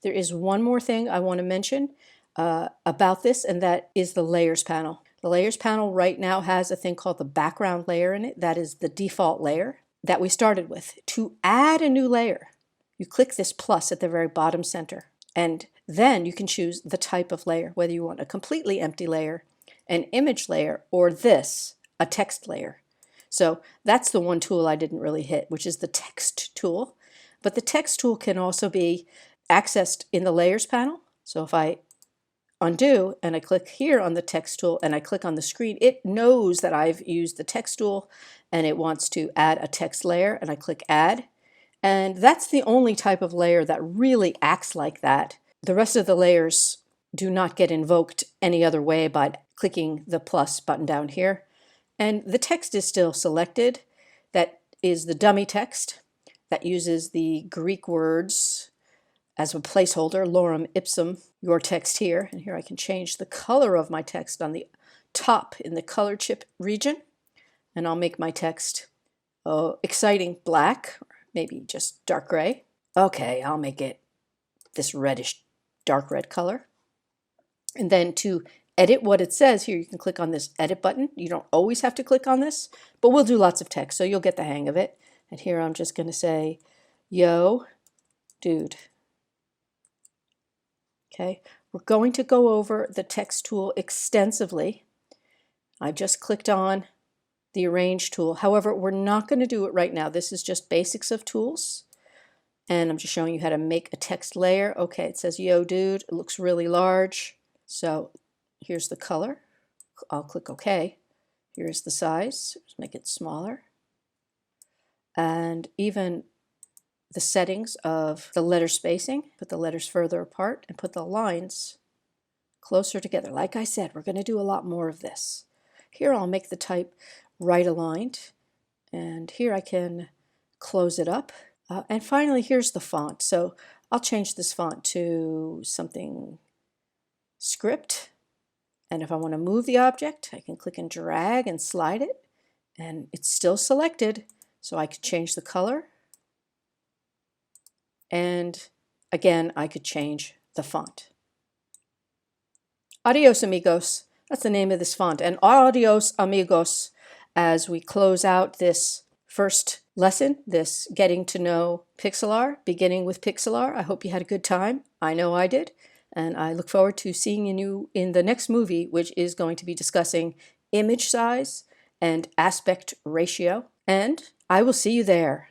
There is one more thing I want to mention about this, and that is the layers panel. The layers panel right now has a thing called the background layer in it. That is the default layer that we started with. To add a new layer, you click this plus at the very bottom center, and then you can choose the type of layer, whether you want a completely empty layer, an image layer, or this, a text layer. So that's the one tool I didn't really hit, which is the text tool. But the text tool can also be accessed in the layers panel. So if I undo and I click here on the text tool and I click on the screen, it knows that I've used the text tool and it wants to add a text layer, and I click add. And that's the only type of layer that really acts like that. The rest of the layers do not get invoked any other way but clicking the plus button down here. And the text is still selected. That is the dummy text that uses the Greek words as a placeholder, lorem ipsum, your text here. And here I can change the color of my text on the top in the color chip region. And I'll make my text exciting black, or maybe just dark gray. Okay, I'll make it this reddish dark red color. And then to edit what it says here, you can click on this edit button. You don't always have to click on this, but we'll do lots of text, so you'll get the hang of it. And here I'm just going to say, yo, dude. Okay, we're going to go over the text tool extensively. I just clicked on the arrange tool. However, we're not going to do it right now. This is just basics of tools. And I'm just showing you how to make a text layer. Okay, it says, yo, dude. It looks really large. So here's the color. I'll click OK. Here's the size. Let's make it smaller. And even the settings of the letter spacing. Put the letters further apart and put the lines closer together. Like I said, we're going to do a lot more of this. Here I'll make the type right aligned. And here I can close it up. And finally, here's the font. So I'll change this font to something script. And if I want to move the object, I can click and drag and slide it. And it's still selected. So I could change the color. And again, I could change the font. Adios, amigos. That's the name of this font. And adios, amigos, as we close out this first lesson, this getting to know PIXLR, beginning with PIXLR. I hope you had a good time. I know I did. And I look forward to seeing you in the next movie, which is going to be discussing image size and aspect ratio. And I will see you there.